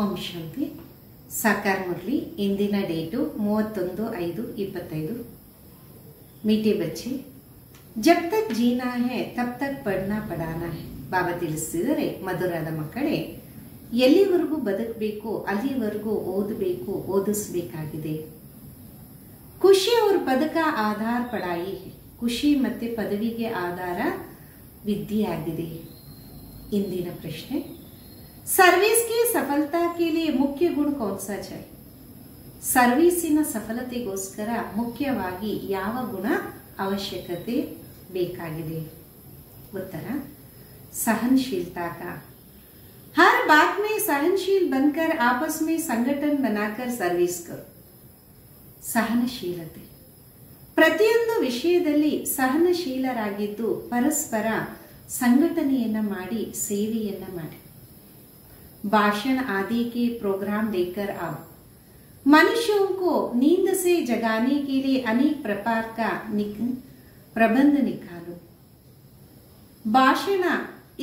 ಓಂ ಶಾಂತಿ. ಸಾಕಾರ ಮುರಳಿ. ಇಂದಿನ ಡೇಟು 31/5/25. मीठे बच्चे, जब तक जीना है तब तक पढ़ना पढ़ाना है. ಬಾಬಾ ತಿಳಿಸಿದರೆ, ಮಧುರಾದ ಮಕ್ಕಳೇ, ಎಲ್ಲಿವರೆಗೂ ಬದುಕಬೇಕು ಅಲ್ಲಿವರೆಗೂ ಓದಬೇಕು, ಓದಿಸಬೇಕಾಗಿದೆ. ಖುಷಿ और पद का आधार पढ़ाई है. ಖುಷಿ ಮತ್ತೆ ಪದವಿಗೆ ಆಧಾರ ವಿದ್ಯೆ ಆಗಿದೆ. ಇಂದಿನ ಪ್ರಶ್ನೆ, सर्विस की सफलता के लिए मुख्य गुण कौन सा चाहिए? ಸರ್ವಿಸಿನ ಸಫಲತೆಗೋಸ್ಕರ ಮುಖ್ಯವಾಗಿ ಯಾವ ಗುಣ ಅವಶ್ಯಕತೆ ಬೇಕಾಗಿದೆ? उत्तर, सहनशीलता का. हर बात में सहनशील बनकर आपस में संगठन बनाकर सर्विस करो. ಸಹನಶೀಲತೆ. ಪ್ರತಿಯೊಂದು ವಿಷಯದಲ್ಲಿ ಸಹನಶೀಲರಾಗಿದ್ದು ಪರಸ್ಪರ ಸಂಘಟನೆಯನ್ನ ಮಾಡಿ ಸೇವೆಯನ್ನ ಮಾಡಿ. भाषण आदि के प्रोग्राम देकर आओ. मनुष्यों को नींद से जगाने के लिए अनेक प्रकार का प्रबंध निकालो. ಭಾಷಣ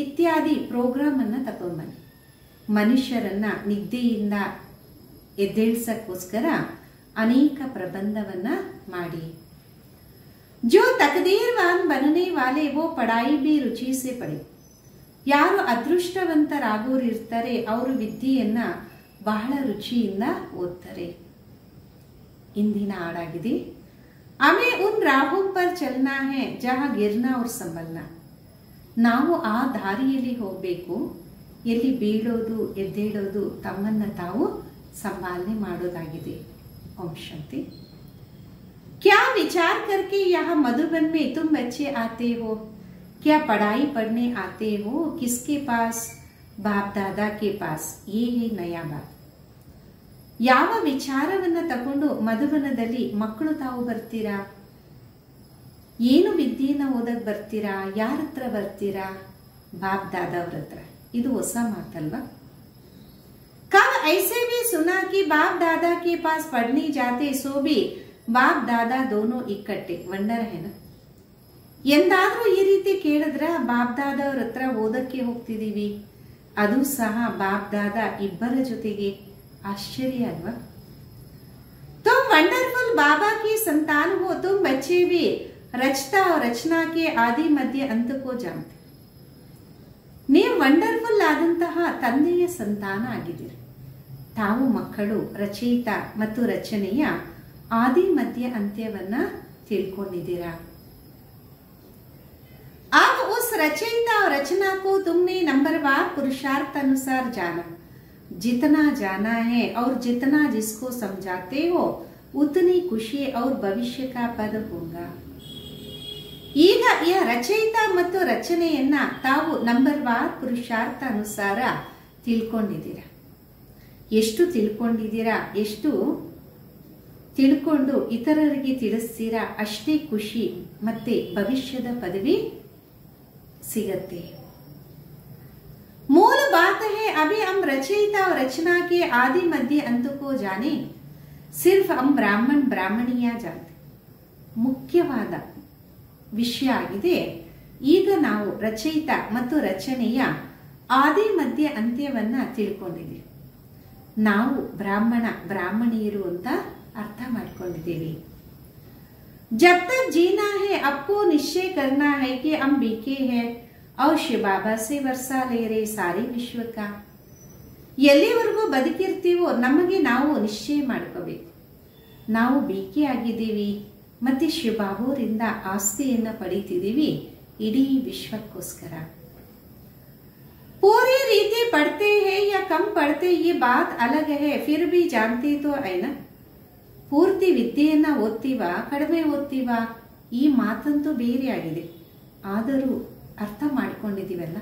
ಇತ್ಯಾದಿ ಪ್ರೋಗ್ರಾಮ್ ಅನ್ನ ತಗೊಂಡ್ಬನ್ನಿ. ಮನುಷ್ಯರನ್ನ ನಿದ್ದೆಯಿಂದ ಎದ್ದೇಳಿಸಕ್ಕೋಸ್ಕರ ಅನೇಕ ಪ್ರಬಂಧವನ್ನ ಮಾಡಿ. जो तकदीरवान बनने वाले वो पढ़ाई भी रुचि से पढ़े. ಯಾರು ಅದೃಷ್ಟವಂತರಾಗೋರಿರ್ತಾರೆ ಅವರು ವಿದ್ಯೆಯನ್ನ ಬಹಳ ರುಚಿಯಿಂದ ಓದ್ತಾರೆ. ಇಂದಿನ ಹಾಡಾಗಿದೆ, ಹಮೇ ಉನ್ ರಾಹೋಂ ಪರ್ ಚಲ್ನಾ ಹೈ ಜಹಾ ಗಿರ್ನಾ और ಸಂಭಲ್ನಾ. ನಾವು ಆ ದಾರಿಯಲ್ಲಿ ಹೋಗಬೇಕು, ಎಲ್ಲಿ ಬೀಳೋದು ಎದ್ದೇಳೋದು ತಮ್ಮನ್ನ ತಾವು ಸಂಭಾಲನೆ ಮಾಡೋದಾಗಿದೆ. ಓಂ ಶಾಂತಿ. क्या विचार करके यहाँ मधुबन में तुम बच्चे आते हो? क्या पढ़ाई पढ़ने आते हो? किसके पास? बाप दादा के पास. ये है नया बात. ಯಾವ ವಿಚಾರವನ್ನ ತಗೊಂಡು ಮಧುಬನದಲ್ಲಿ ಮಕ್ಕಳು ತಾವು ಬರ್ತೀರಾ? ಏನು ವಿದ್ಯೆನ ಓದಕ್ ಬರ್ತೀರಾ? ಯಾರ ಹತ್ರ ಬರ್ತೀರಾ? ಬಾಪ್ ದಾದಾವ್ರ ಹತ್ರ. ಇದು ಹೊಸ ಮಾತಲ್ವಾ? कब ऐसे भी सुना कि बाप दादा के पास पढ़ने जाते सो भी बाप दादा दोनों इकट्ठे. ವಂಡರ್ है ना? ಎಂದಾದ್ರೂ ಈ ರೀತಿ ಕೇಳಿದ್ರ ಬಾಪ್ ದಾದವ್ರ ಹತ್ರ ಓದಕ್ಕೆ ಹೋಗ್ತಿದೀವಿ, ಅದು ಸಹ ಬಾಪ್ ದಾದಾ ಇಬ್ಬರ ಜೊತೆಗೆ. ಆಶ್ಚರ್ಯ ಅಲ್ವಾ? तुम वंडरफुल बाबा की संतान हो. तुम बच्चे भी रचता और रचना के आदि मध्य अंत को जानते. ನೀವು ವಂಡರ್ಫುಲ್ ಆದಂತಹ ತಂದೆಯ ಸಂತಾನ ಆಗಿದ್ದೀರಿ. ತಾವು ಮಕ್ಕಳು ರಚಯಿತ ಮತ್ತು ರಚನೆಯ ಆದಿ ಮಧ್ಯ ಅಂತ್ಯವನ್ನ ತಿಳ್ಕೊಂಡಿದ್ದೀರಾ. अब उस रचयिता और रचना को तुमने नंबरवार पुरुषार्थ अनुसार जाना. जितना जाना है और जितना जिसको समझाते हो उतनी खुशी और भविष्य का पद होगा. ಈಗ ಈ ರಚಯಿತ ಮತ್ತು ರಚನೆಯನ್ನ ತಾವು ನಂಬರ್ವಾರ್ ಪುರುಷಾರ್ಥ ಅನುಸಾರ ತಿಳ್ಕೊಂಡಿದ್ದೀರಾ. ಎಷ್ಟು ತಿಳ್ಕೊಂಡಿದ್ದೀರಾ, ಎಷ್ಟು ತಿಳ್ಕೊಂಡು ಇತರರಿಗೆ ತಿಳಿಸ್ತೀರಾ, ಅಷ್ಟೇ ಖುಷಿ ಮತ್ತೆ ಭವಿಷ್ಯದ ಪದವಿ सिगते. मूल बात है, अभी हम रचयिता और रचना के आदि मध्य अंत को जाने. सिर्फ हम ब्राह्मण ब्राह्मणीಯ जानते. ಮುಖ್ಯವಾದ ವಿಷಯ ಆಗಿದೆ. ಈಗ ನಾವು ರಚಯಿತ ಮತ್ತು ರಚನೆಯ ಆದಿ ಮಧ್ಯ ಅಂತ್ಯವನ್ನ ತಿಳ್ಕೊಂಡಿದ್ದೀವಿ. ನಾವು ಬ್ರಾಹ್ಮಣ ಬ್ರಾಹ್ಮಣಿಯರು ಅಂತ ಅರ್ಥ ಮಾಡ್ಕೊಂಡಿದ್ದೀವಿ. जब तक जीना है आपको निश्चय करना है कि हम बीके हैं और शिव बाबा से वर्षा ले रहे सारे विश्व का. ಎಲ್ಲಿವರೆಗೂ ಬದುಕಿರ್ತೀವೋ ನಮಗೆ ನಾವು ನಿಶ್ಚಯ ಮಾಡ್ಕೋಬೇಕು, ನಾವು ಬೀಕೆ ಆಗಿದ್ದೀವಿ ಮತ್ತೆ ಶಿವ ಬಾಬೋರಿಂದ ಆಸ್ತಿಯನ್ನ ಪಡೀತಿದ್ದೀವಿ ಇಡೀ ವಿಶ್ವಕ್ಕೋಸ್ಕರ. पूरी रीति पढ़ते हैं या कम पढ़ते ये बात अलग है, फिर भी जानते तो है ना. ಪೂರ್ತಿ ವಿದ್ಯೆಯನ್ನ ಓದ್ತೀವ ಕಡಿಮೆ ಓದ್ತೀವ ಈ ಮಾತಂತೂ ಬೇರೆ ಆಗಿದೆ, ಆದರೂ ಅರ್ಥ ಮಾಡಿಕೊಂಡಿದ್ದೀವಲ್ಲ.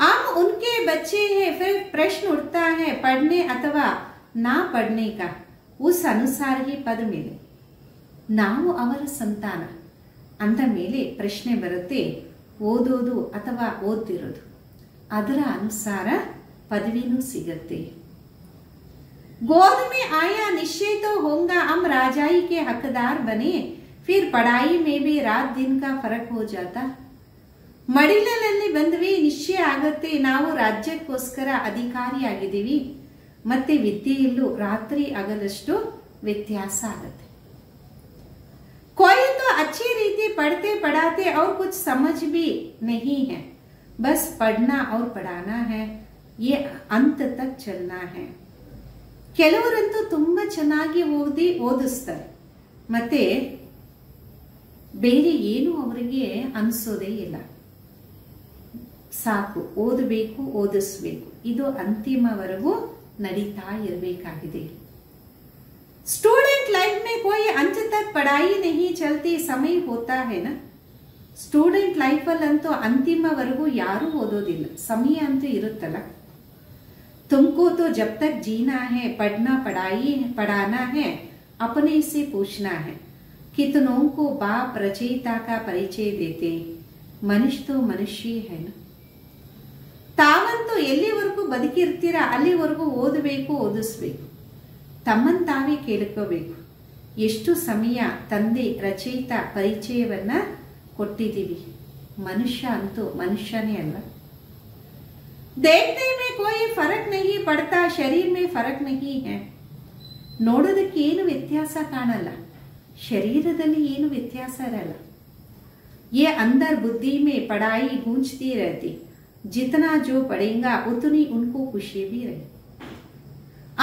हम उनके बच्चे हैं. फिर प्रश्न उठता है पढ़ने अथवा ना पढ़ने का. उस अनुसार ही पद मिले. ನಾವು ಅವರ ಸಂತಾನ ಅಂದ ಮೇಲೆ ಪ್ರಶ್ನೆ ಬರುತ್ತೆ, ಓದೋದು ಅಥವಾ ಓದ್ತಿರೋದು ಅದರ ಅನುಸಾರ ಪದವಿನೂ ಸಿಗತ್ತೆ. गोद में आया निश्चय तो होगा हम राजाई के हकदार बने. फिर पढ़ाई में भी रात दिन का फर्क हो जाता. ಮಡಿಲಲ್ಲಿ ಬಂದ್ವಿ, ನಿಶ್ಚಯ ಆಗತ್ತೆ ನಾವು ರಾಜ್ಯಕ್ಕೋಸ್ಕರ ಅಧಿಕಾರಿಯಾಗಿದ್ದೀವಿ. ಮತ್ತೆ ವಿದ್ಯೆಯಲ್ಲೂ ರಾತ್ರಿ ಆಗಲಷ್ಟು ವ್ಯತ್ಯಾಸ ಆಗತ್ತೆ. कोई तो अच्छी रीति पढ़ते पढ़ाते और कुछ समझ भी नहीं है, बस पढ़ना और पढ़ाना है, ये अंत तक चलना है. ಕೆಲವರಂತೂ ತುಂಬಾ ಚೆನ್ನಾಗಿ ಓದಿಸ್ತಾರೆ, ಮತ್ತೆ ಬೇರೆ ಏನು ಅವರಿಗೆ ಅನಿಸೋದೇ ಇಲ್ಲ. ಸಾಕು, ಓದಬೇಕು, ಓದಿಸ್ಬೇಕು, ಇದು ಅಂತಿಮವರೆಗೂ ನಡೀತಾ ಇರಬೇಕಾಗಿದೆ. स्टूडेंट लाइफ में कोई अंत तक पढ़ाई नहीं चलती, समय होता है ना. ಸ್ಟೂಡೆಂಟ್ ಲೈಫಲ್ಲಂತೂ ಅಂತಿಮವರೆಗೂ ಯಾರೂ ಓದೋದಿಲ್ಲ, ಸಮಯ ಅಂತೂ ಇರುತ್ತಲ್ಲ. तुमको तो जब तक जीना है, पढ़ना पढ़ाना है, अपने से पूछना है, कितनों को बाप रचयिता का परिचय देते, मनुष्य तो मनुष्य है ना. ತಾವಂತೂ ಎಲ್ಲಿವರೆಗೂ ಬದುಕಿರ್ತೀರಾ ಅಲ್ಲಿವರೆಗೂ ಓದಬೇಕು, ಓದಿಸ್ಬೇಕು, ತಮ್ಮನ್ ತಾವೇ ಕೇಳ್ಕೋಬೇಕು. ಎಷ್ಟು ಸಮಯ ತಂದೆ ರಚಯಿತ ಪರಿಚಯವನ್ನ ಕೊಟ್ಟಿದ್ದೀವಿ. ಮನುಷ್ಯ ಅಂತೂ ಮನುಷ್ಯನೇ ಅಲ್ಲ. देखने में कोई फर्क नहीं पड़ता, शरीर में फर्क नहीं है. ನೋಡೋದಕ್ಕೆ ಏನು ವ್ಯತ್ಯಾಸ ಕಾಣಲ್ಲ, ಶರೀರದಲ್ಲಿ ಏನು ವ್ಯತ್ಯಾಸ ಇರಲ್ಲ. ये अंदर बुद्धि में पढ़ाई गूंजती रहती, जितना जो पढ़ेगा उतनी उनको खुशी भी रहे.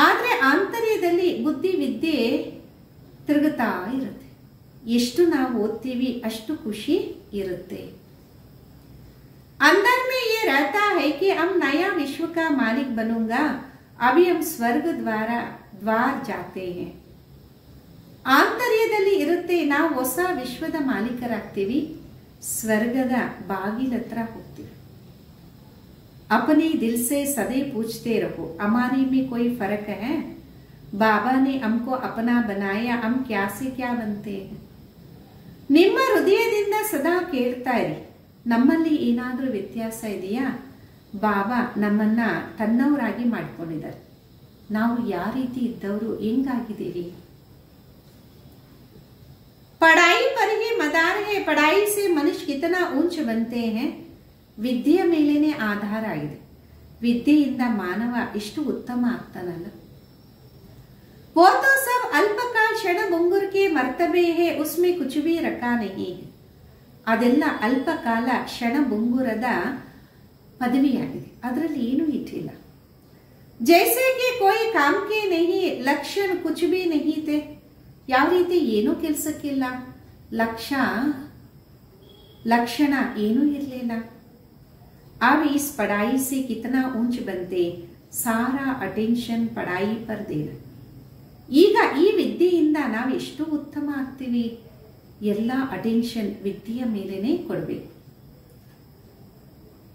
ಆದ್ರೆ ಆಂತರ್ಯದಲ್ಲಿ ಬುದ್ಧಿ ವಿದ್ಯೆ ತಿರುಗುತ್ತಾ ಇರುತ್ತೆ. ಎಷ್ಟು ನಾವು ಓದ್ತೀವಿ ಅಷ್ಟು ಖುಷಿ ಇರುತ್ತೆ. अंदर में ये रहता है कि हम नया विश्व का मालिक बनूंगा, अभी हम स्वर्ग द्वार जाते हैं. ಆಂತರ್ಯದಲ್ಲಿ ಇರುತ್ತೆ, ನಾವು ಹೊಸ ವಿಶ್ವದ ಮಾಲೀಕರಾಗ್ತೀವಿ, ಸ್ವರ್ಗದ ಬಾಗಿಲತ್ರ ಹೋಗ್ತೀವಿ. अपने दिल से सदैव पूछते रहो, हमारे में कोई फर्क है? बाबा ने हमको अपना बनाया, हम क्या से क्या बनते हैं. ನಿಮ್ಮ ಹೃದಯದಿಂದ ಸದಾ ಕೇಳ್ತಾ ಇರಿ, ನಮ್ಮಲ್ಲಿ ಏನಾದರೂ ವ್ಯತ್ಯಾಸ ಇದೆಯಾ? ಬಾಬಾ ನಮ್ಮನ್ನ ತನ್ನವರಾಗಿ ಮಾಡ್ಕೊಂಡಿದ್ದಾರೆ, ನಾವು ಯಾವ ರೀತಿ ಇದ್ದವರು, ಹೆಂಗಾಗಿದ್ದೀವಿ. पढ़ाई पर ही मदार है, पढ़ाई से मनुष्य कितना ऊंच बनते हैं. ವಿದ್ಯೆಯ ಮೇಲೇನೆ ಆಧಾರ ಆಗಿದೆ. ವಿದ್ಯೆಯಿಂದ ಮಾನವ ಇಷ್ಟು ಉತ್ತಮ ಆಗ್ತಾನಲ್ಲ. वो तो सब अल्पकाल क्षण भंगुर के मर्तबे है, उसमें कुछ भी रखा नहीं है. ಅದೆಲ್ಲ ಅಲ್ಪಕಾಲ ಕ್ಷಣ ಭಂಗುರದ ಪದವಿಯಾಗಿದೆ, ಅದರಲ್ಲಿ ಏನೂ ಇಟ್ಟಿಲ್ಲ. जैसे कि कोई काम के नहीं, लक्षण कुछ भी नहीं थे. ಯಾವ ರೀತಿ ಏನೂ ಕೆಲಸಕ್ಕಿಲ್ಲ, ಲಕ್ಷಣ ಏನೂ ಇರಲಿಲ್ಲ. अब इस पढ़ाई से कितना ऊंच बनते, सारा अटेंशन पढ़ाई पर देना. ಈಗ ಈ ವಿದ್ಯೆಯಿಂದ ನಾವು ಎಷ್ಟು ಉತ್ತಮ ಆಗ್ತೀವಿ, ಎಲ್ಲ ಅಟೆನ್ಷನ್ ವಿದ್ಯೆಯ ಮೇಲೇನೆ ಕೊಡಬೇಕು.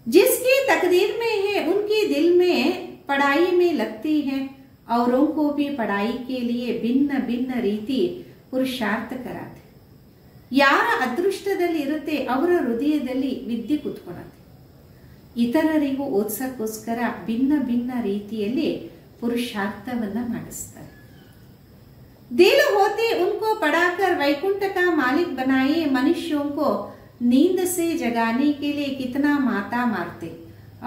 जिसकी तकदीर में है उनकी दिल में पढ़ाई में लगती है, औरों को भी पढ़ाई के लिए भिन्न भिन्न ರೀತಿ ಪುರುಷಾರ್ಥ कराते. ಯಾರ ಅದೃಷ್ಟದಲ್ಲಿ ಇರುತ್ತೆ ಅವರ ಹೃದಯದಲ್ಲಿ ವಿದ್ಯೆ ಕೂತ್ಕೊಳ್ಳುತ್ತೆ. ಇತರರಿಗೂ ಓದ್ಸಕ್ಕೋಸ್ಕರ ಭಿನ್ನ ಭಿನ್ನ ರೀತಿಯಲ್ಲಿ ಪುರುಷಾರ್ಥವನ್ನ ಮಾಡಿಸ್ತಾರೆ. दिल होते उनको पढ़ाकर वैकुंठ का मालिक बनाए, मनुष्यों को नींद से जगाने के लिए कितना माता मारते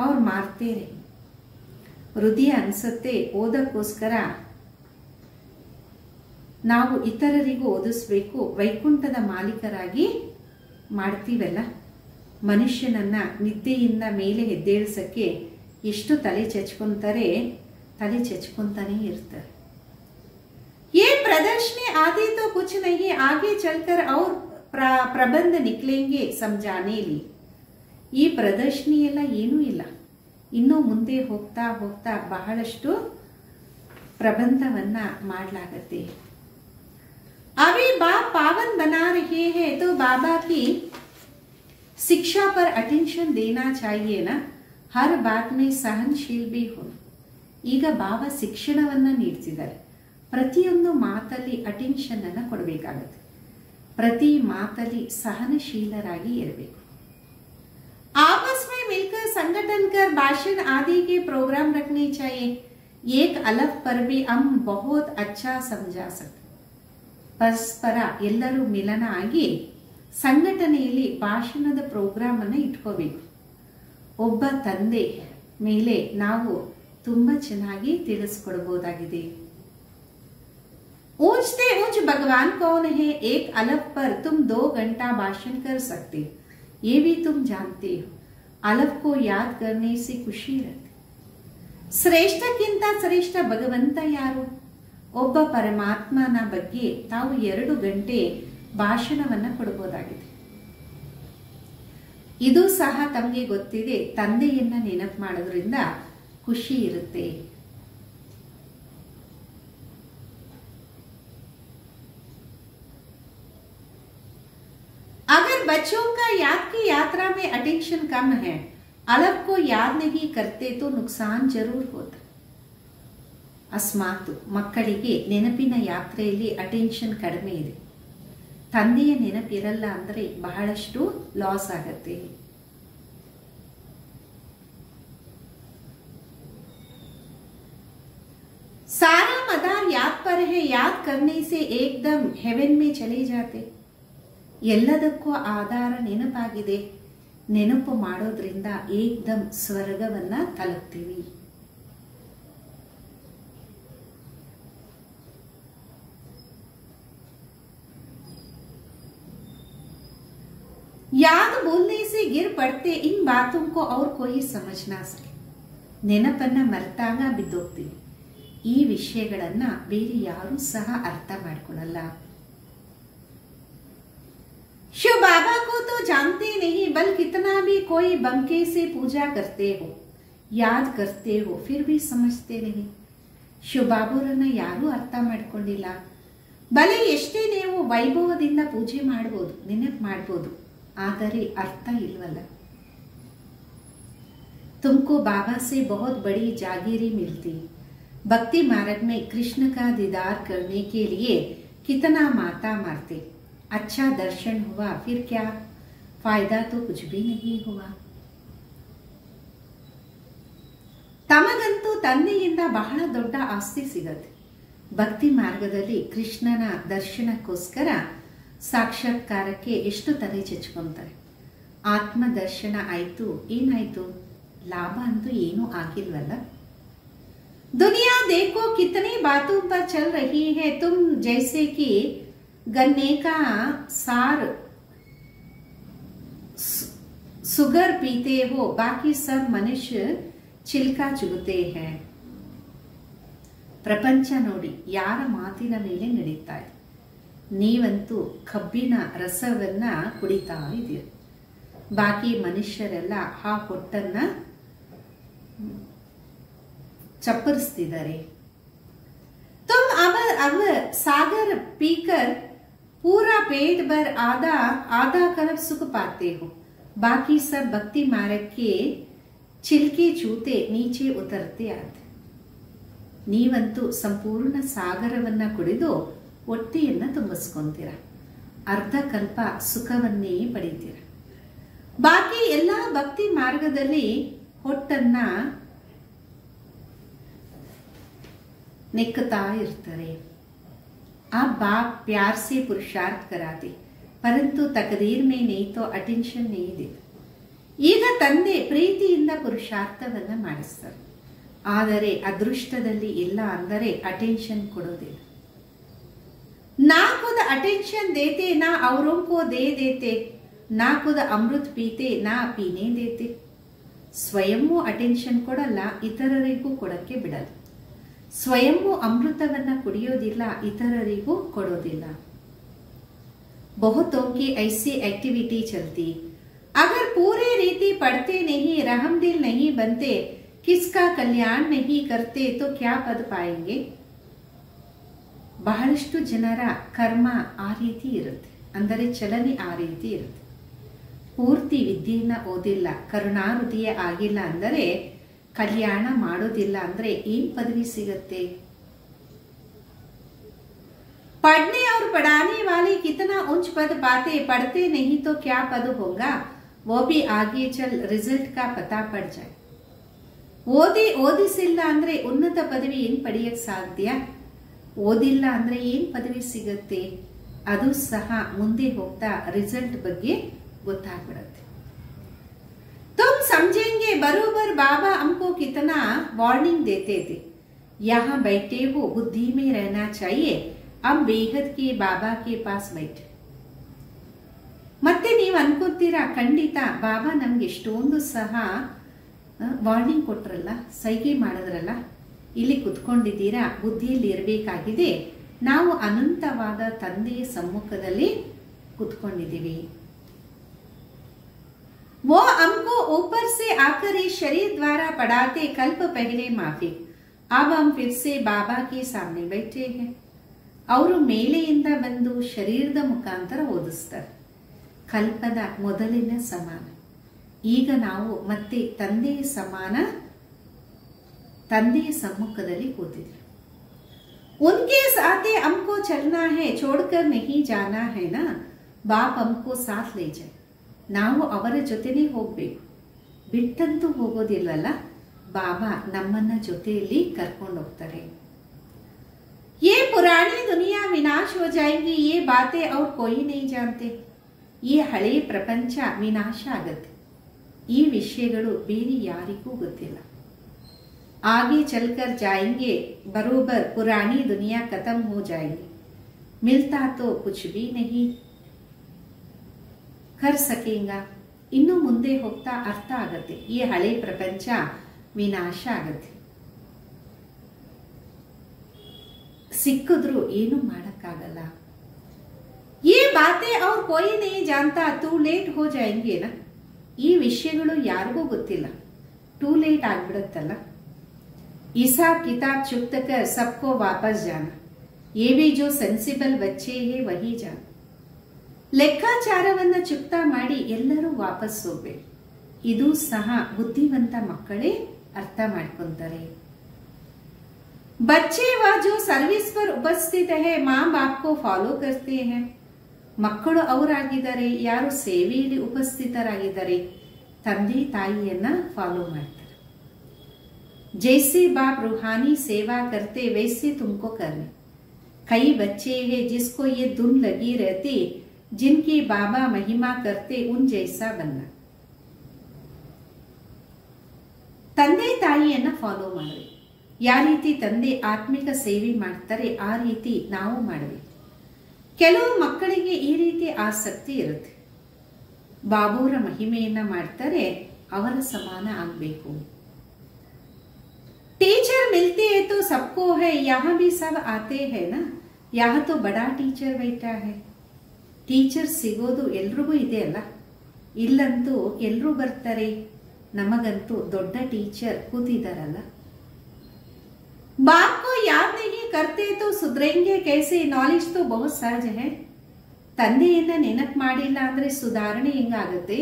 और मारते रहे. ಹೃದಯ ಅನ್ಸುತ್ತೆ ಓದಕ್ಕೋಸ್ಕರ ನಾವು ಇತರರಿಗೂ ಓದಿಸ್ಬೇಕು, ವೈಕುಂಠದ ಮಾಲೀಕರಾಗಿ ಮಾಡ್ತೀವಲ್ಲ. ಮನುಷ್ಯನನ್ನ ನಿದ್ದೆಯಿಂದ ಮೇಲೆ ಎದ್ದೇಳಿಸಕ್ಕೆ ಎಷ್ಟು ತಲೆ ಚಚ್ಕೊಂತಾನೆ ಇರ್ತಾರೆ. ये प्रदर्शनी आदि तो कुछ नहीं, आगे चलकर और प्रबंध निकलेंगे समझाने लिए. ಈ ಪ್ರದರ್ಶನಿ ಎಲ್ಲ ಏನೂ ಇಲ್ಲ, ಇನ್ನೂ ಮುಂದೆ ಹೋಗ್ತಾ ಹೋಗ್ತಾ ಬಹಳಷ್ಟು ಪ್ರಬಂಧವನ್ನ ಮಾಡಲಾಗತ್ತೆ. अभी बाप पावन बना रहे हैं तो बाबा की शिक्षा पर अटेंशन देना चाहिए ना. हर बात में सहनशील भी हो. ಈಗ ಬಾಬಾ ಶಿಕ್ಷಣವನ್ನ ನೀಡ್ತಿದ್ದಾರೆ, ಪ್ರತಿಯೊಂದು ಮಾತಲ್ಲಿ ಅಟೆನ್ಷನ್ ಅನ್ನ ಕೊಡಬೇಕಾಗುತ್ತೆ, ಪ್ರತಿ ಮಾತಲ್ಲಿ ಸಹನಶೀಲರಾಗಿ ಇರಬೇಕು. आपस में मिलकर संगठन कर भाषण आदि के प्रोग्राम रखने चाहिए. एक अलग पर भी हम बहुत अच्छा समझा सकते. ಪರಸ್ಪರ ಎಲ್ಲರೂ ಮಿಲನ ಆಗಿ ಸಂಘಟನೆಯಲ್ಲಿ ಭಾಷಣದ ಪ್ರೋಗ್ರಾಮ್ ಅನ್ನು ಇಟ್ಕೋಬೇಕು. ಒಬ್ಬ ತಂದೆ ಮೇಲೆ ನಾವು ತುಂಬಾ ಚೆನ್ನಾಗಿ ತಿಳಿಸ್ಕೊಡ್ಬೋದಾಗಿದೆ. ऊंचते ऊंच भगवान कौन है? एक अलग पर तुम 2 घंटा भाषण कर सकते हो, ये भी तुम जानते हो. अलग को याद करने से खुशी रहती. ಶ್ರೇಷ್ಠಕ್ಕಿಂತ ಶ್ರೇಷ್ಠ ಭಗವಂತ ಯಾರು? ಒಬ್ಬ ಪರಮಾತ್ಮನ ಬಗ್ಗೆ ತಾವು 2 ಗಂಟೆ ಭಾಷಣವನ್ನ ಕೊಡಬಹುದಾಗಿದೆ. ಇದು ಸಹ ತಮಗೆ ಗೊತ್ತಿದೆ, ತಂದೆಯನ್ನ ನೆನಪು ಮಾಡೋದ್ರಿಂದ ಖುಷಿ ಇರುತ್ತೆ. अगर बच्चों का याद की यात्रा में अटेंशन कम है, अलग को याद नहीं करते तो नुकसान जरूर होता. ಅಸ್ಮಾತ್ ಮಕ್ಕಳಿಗೆ ನೆನಪಿನ ಯಾತ್ರೆಯಲ್ಲಿ ಅಟೆನ್ಷನ್ ಕಡಿಮೆ ಇದೆ, ತಂದೆಯ ನೆನಪಿರಲ್ಲ ಅಂದರೆ ಬಹಳಷ್ಟು ಲಾಸ್ ಆಗತ್ತೆ. सारा मदार याद पर है, याद करने से एकदम हेवन में चले जाते. ಎಲ್ಲದಕ್ಕೂ ಆಧಾರ ನೆನಪಾಗಿದೆ, ನೆನಪು ಮಾಡೋದ್ರಿಂದ ಏಕ್ದಮ್ ಸ್ವರ್ಗವನ್ನ ತಲುಪ್ತೀವಿ. याद बोलने से गिर पड़ते, इन बातों को और कोई समझ ना सके. ನೆನಪನ್ನ ಮರೆತಾಗ ಬಿದ್ದೋಗ್ತೀವಿ. ಈ ವಿಷಯಗಳನ್ನ ಬೇರೆ ಯಾರೂ ಸಹ ಅರ್ಥ ಮಾಡ್ಕೊಳ್ಳಲ್ಲ. शिव बाबा को तो जानते नहीं, बल कितना भी कोई बंके से पूजा करते हो, याद करते हो, फिर भी समझते नहीं. ಶಿವ ಬಾಬುರನ್ನ ಯಾರೂ ಅರ್ಥ ಮಾಡ್ಕೊಂಡಿಲ್ಲ. ಬಲೆ ಎಷ್ಟೇ ನೀವು ವೈಭವದಿಂದ ಪೂಜೆ ಮಾಡಬಹುದು, ನೆನಪು ಮಾಡಬಹುದು, ಆದರೆ ಅರ್ಥ ಇಲ್ವಲ್ಲ. तुमको बाबा से बहुत बड़ी जागीरी मिलती. भक्ति मार्ग में कृष्ण का दीदार करने के लिए कितना माता मारते. अच्छा दर्शन हुआ, फिर क्या फायदा? तो कुछ भी नहीं हुआ. ತಮಗಂತೂ ತಂದೆಯಿಂದ ಬಹಳ ದೊಡ್ಡ ಆಸ್ತಿ ಸಿಗತ್ತೆ. ಭಕ್ತಿ ಮಾರ್ಗದಲ್ಲಿ ಕೃಷ್ಣನ ದರ್ಶನಕ್ಕೋಸ್ಕರ ಸಾಕ್ಷಾತ್ಕಾರಕ್ಕೆ ಎಷ್ಟು ತಲೆ ಚಚ್ಕೊಂತಾರೆ. ಆತ್ಮ ದರ್ಶನ ಆಯ್ತು, ಏನಾಯ್ತು? ಲಾಭ ಅಂತೂ ಏನೂ ಆಗಿಲ್ವಲ್ಲ. दुनिया देखो कितनी बातों पर चल रही है, तुम जैसे कि गन्ने का सार सुगर पीते हो, बाकी सब मनुष्य ಚಿಲ್ಕಾ ಚುಗುತ್ತೆ ಹೇ. ಪ್ರಪಂಚ ನೋಡಿ ಯಾರ ಮಾತಿನ ಮೇಲೆ ನಡೀತಾ ಇದೆ. ನೀವಂತೂ ಕಬ್ಬಿನ ರಸವನ್ನ ಕುಡಿತಾ ಇದ್ದೀರಿ, ಬಾಕಿ ಮನುಷ್ಯರೆಲ್ಲ ಆ ಹೊಟ್ಟನ್ನ ಚಪ್ಪರಿಸ್ತಿದ್ದಾರೆ. तुम अब सागर पीकर पूरा पेट भर आधा कलब सुख पाते हो, बाकी सब भक्ति मार्ग के ಚಿಲ್ಕೆ ಚೂತೆ ನೀಚೆ ಉತರತೆ ಆದ. ನೀವಂತೂ ಸಂಪೂರ್ಣ ಸಾಗರವನ್ನ ಕುಡಿದು ಹೊಟ್ಟೆಯನ್ನ ತುಂಬಿಸ್ಕೊಂತೀರ, ಅರ್ಧ ಕಲ್ಪ ಸುಖವನ್ನೇ ಪಡಿತೀರ. ಬಾಕಿ ಎಲ್ಲಾ ಭಕ್ತಿ ಮಾರ್ಗದಲ್ಲಿ ಹೊಟ್ಟನ್ನ ನೆಕ್ಕುತ್ತಾ ಇರ್ತಾರೆ. ಆ ಬಾಪ್ प्यार से पुरुषार्थ कराते, परंतु तकदीर में नहीं तो अटेंशन नहीं देते. ಈಗ ತಂದೆ ಪ್ರೀತಿಯಿಂದ ಪುರುಷಾರ್ಥವನ್ನ ಮಾಡಿಸ್ತಾರೆ, ಆದರೆ ಅದೃಷ್ಟದಲ್ಲಿ ಇಲ್ಲ ಅಂದರೆ ಅಟೆನ್ಷನ್ ಕೊಡೋದಿಲ್ಲ. ನಾ ಖುದ ಅಟೆನ್ಷನ್ ದೇತೆ ನಾ ಔರೋं को दे देते, ನಾ ಖುದ ಅಮೃತ ಪೀತೆ ನಾ ಪೀನೆ ದೇತೆ. ಸ್ವಯಂವೂ ಅಟೆನ್ಷನ್ ಕೊಡಲ್ಲ, ಇತರರಿಗೂ ಕೊಡಕ್ಕೆ ಬಿಡಲ್ಲ. ಸ್ವಯಂವೂ ಅಮೃತವನ್ನ ಕುಡಿಯೋದಿಲ್ಲ, ಇತರರಿಗೂ ಕೊಡೋದಿಲ್ಲ. बहुतों की ऐसी एक्टिविटी चलती, अगर पूरी रीति पढ़ते नहीं, रहमदिल नहीं बनते, किसका कल्याण नहीं करते, तो क्या पद पाएंगे. ಬಹಳಷ್ಟು ಜನರ ಕರ್ಮ ಆ ರೀತಿ ಇರುತ್ತೆ, ಅಂದರೆ ಚಲನೆ ಆ ರೀತಿ ಇರುತ್ತೆ. ಪೂರ್ತಿ ವಿದ್ಯೆಯನ್ನ ಓದಿಲ್ಲ, ಕರುಣಾಹೃದಯ ಆಗಿಲ್ಲ ಅಂದರೆ, ಕಲ್ಯಾಣ ಮಾಡೋದಿಲ್ಲ ಅಂದ್ರೆ ಏನ್ ಪದವಿ ಸಿಗತ್ತೆ. पढ़ने और पढ़ाने वाले कितना उच्च पद पाते, पढ़ते नहीं तो क्या पद होगा, वो भी आगे चल रिजल्ट का पता पड़ जाए. ಓದಿಸಿಲ್ಲ ಅಂದ್ರೆ ಉನ್ನತ ಪದವಿ ಏನ್ ಪಡೆಯಕ್ ಸಾಧ್ಯ, ಓದಿಲ್ಲ ಅಂದ್ರೆ ಏನ್ ಪದವಿ ಸಿಗತ್ತೆ. ಅದು ಸಹ ಮುಂದೆ ಹೋಗ್ತಾ ರಿಸಲ್ಟ್ ಬಗ್ಗೆ ಗೊತ್ತಾಗ್ಬಿಡುತ್ತೆ. तुम समझेंगे बरोबर बाबा हमको कितना वार्निंग देते थे, यहाँ बैठे हो बुद्धि में रहना चाहिए, अब बेहद के बाबा के पास बैठे. ಮತ್ತೆ ನೀವು ಅನ್ಕೋತೀರಾ, ಖಂಡಿತ ಬಾಬಾ ನಮ್ಗೆ ಎಷ್ಟೊಂದು ಸಹ ವಾರ್ನಿಂಗ್ ಕೊಟ್ರಲ್ಲ, ಸೈಗೆ ಮಾಡಿದ್ರಲ್ಲ, ಇಲ್ಲಿ ಕುತ್ಕೊಂಡಿದ್ದೀರಾ, ಬುದ್ಧಿಯಲ್ಲಿ ಇರಬೇಕಾಗಿದೆ, ನಾವು ಅನಂತವಾದ ತಂದೆಯ ಸಮ್ಮುಖದಲ್ಲಿ ಕುತ್ಕೊಂಡಿದ್ದೀವಿ. वो हमको ऊपर से आकर इस शरीर द्वारा पढ़ाते कल्प पहले माफी, अब हम फिर से बाबा के सामने बैठे हैं. ಅವರು ಮೇಲೆಯಿಂದ ಬಂದು ಶರೀರದ ಮುಖಾಂತರ ಓದಿಸ್ತಾರೆ. ಕಲ್ಪದ ಮೊದಲಿನ ಸಮಾನ. ಈಗ ನಾವು ಮತ್ತೆ ತಂದೆಯ ಸಮಾನ, ತಂದೆಯ ಸಮ್ಮುಖದಲ್ಲಿ ಕೂತಿದ್ವಿ. उनके साथ हमको चलना है, छोड़कर नहीं जाना है ना, बाप हमको साथ ले जाए. ನಾವು ಅವರ ಜೊತೆನೇ ಹೋಗ್ಬೇಕು, ಬಿಟ್ಟಂತೂ ಹೋಗೋದಿಲ್ವಲ್ಲ, ಬಾಬಾ ನಮ್ಮನ್ನ ಜೊತೆಯಲ್ಲಿ ಕರ್ಕೊಂಡು ಹೋಗ್ತಾರೆ. ये पुरानी दुनिया विनाश हो जाएगी, ये बातें और कोई नहीं जानते. ಈ ಹಳೆ ಪ್ರಪಂಚ ವಿನಾಶ ಆಗತ್ತೆ, ಈ ವಿಷಯಗಳು ಬೇರೆ ಯಾರಿಗೂ ಗೊತ್ತಿಲ್ಲ. आगे चलकर जाएंगे, बरोबर पुरानी दुनिया खत्म हो जाएगी, मिलता तो कुछ भी नहीं कर सकेगा. ಇನ್ನು ಮುಂದೆ ಹೋಗ್ತಾ ಅರ್ಥ ಆಗತ್ತೆ, ಈ ಹಳೆ ಪ್ರಪಂಚ ವಿನಾಶ ಆಗತ್ತೆ, ಸಿಕ್ಕಿದ್ರು ಏನು ಮಾಡಕ್ಕಾಗಲ್ಲ. ये बातें और कोई नहीं जानता, तू लेट हो जाएंगे ना. ಈ ವಿಷಯಗಳು ಯಾರಿಗೂ ಗೊತ್ತಿಲ್ಲ, ಟೂ ಲೇಟ್ ಆಗ್ಬಿಡುತ್ತಲ್ಲ. हिसाब किताब चुप्त कर सबको वापस जाना, ये भी जो सेंसिबल बच्चे है वही जाना. ಲೆಕ್ಕಾಚಾರವನ್ನ ಚುಪ್ತ ಮಾಡಿ ಎಲ್ಲರೂ ವಾಪಸ್ ಹೋಗ್ಬೇಕು. ಇದು ಸಹ ಬುದ್ಧಿವಂತ ಮಕ್ಕಳೇ ಅರ್ಥ ಮಾಡ್ಕೊಂತಾರೆ. बच्चे व जो सर्विस पर उपस्थित है माँ बाप को फॉलो करते हैं. ಮಕ್ಕಳು ಅವರಾಗಿದ್ದಾರೆ, ಯಾರು ಸೇವೆಯಲ್ಲಿ ಉಪಸ್ಥಿತರಾಗಿದ್ದಾರೆ, ತಂದೆ ತಾಯಿಯನ್ನ ಫಾಲೋ ಮಾಡ್ತಾರೆ. जैसे बाप रूहानी सेवा करते वैसे तुमको करने. कई बच्चे हैं जिसको ये धुन लगी रहती, जिनकी बाबा महिमा करते उन जैसा बनना. ತಂದೆ ತಾಯಿಯನ್ನ ಫಾಲೋ ಮಾಡಿ, ಯಾವ ರೀತಿ ತಂದೆ ಆತ್ಮಿಕ ಸೇವೆ ಮಾಡ್ತಾರೆ ಆ ರೀತಿ ನಾವು ಮಾಡಬೇಕು. ಕೆಲವು ಮಕ್ಕಳಿಗೆ ಈ ರೀತಿ ಆಸಕ್ತಿ ಇರುತ್ತೆ, ಬಾಬೂರ ಮಹಿಮೆಯನ್ನ ಮಾಡ್ತಾರೆ, ಅವರ ಸಮಾನ ಆಗಬೇಕು. टीचर मिलते हैं तो सबको है, यहाँ भी सब आते हैं ना, यहाँ तो बड़ा टीचर बैठा है. ಟೀಚರ್ ಸಿಗೋದು ಎಲ್ರಿಗೂ ಇದೆ ಅಲ್ಲ, ಇಲ್ಲಂತೂ ಎಲ್ಲರೂ ಬರ್ತಾರೆ, ನಮಗಂತೂ ದೊಡ್ಡ ಟೀಚರ್ ಕೂತಿದಾರಲ್ಲ. बाप को याद नहीं करते तो सुधरेंगे कैसे, नॉलेज तो बहुत सहज है. ತಂದೆಯನ್ನ ನೆನಪು ಮಾಡಿಲ್ಲ ಅಂದ್ರೆ ಸುಧಾರಣೆ ಹೆಂಗಾಗುತ್ತೆ,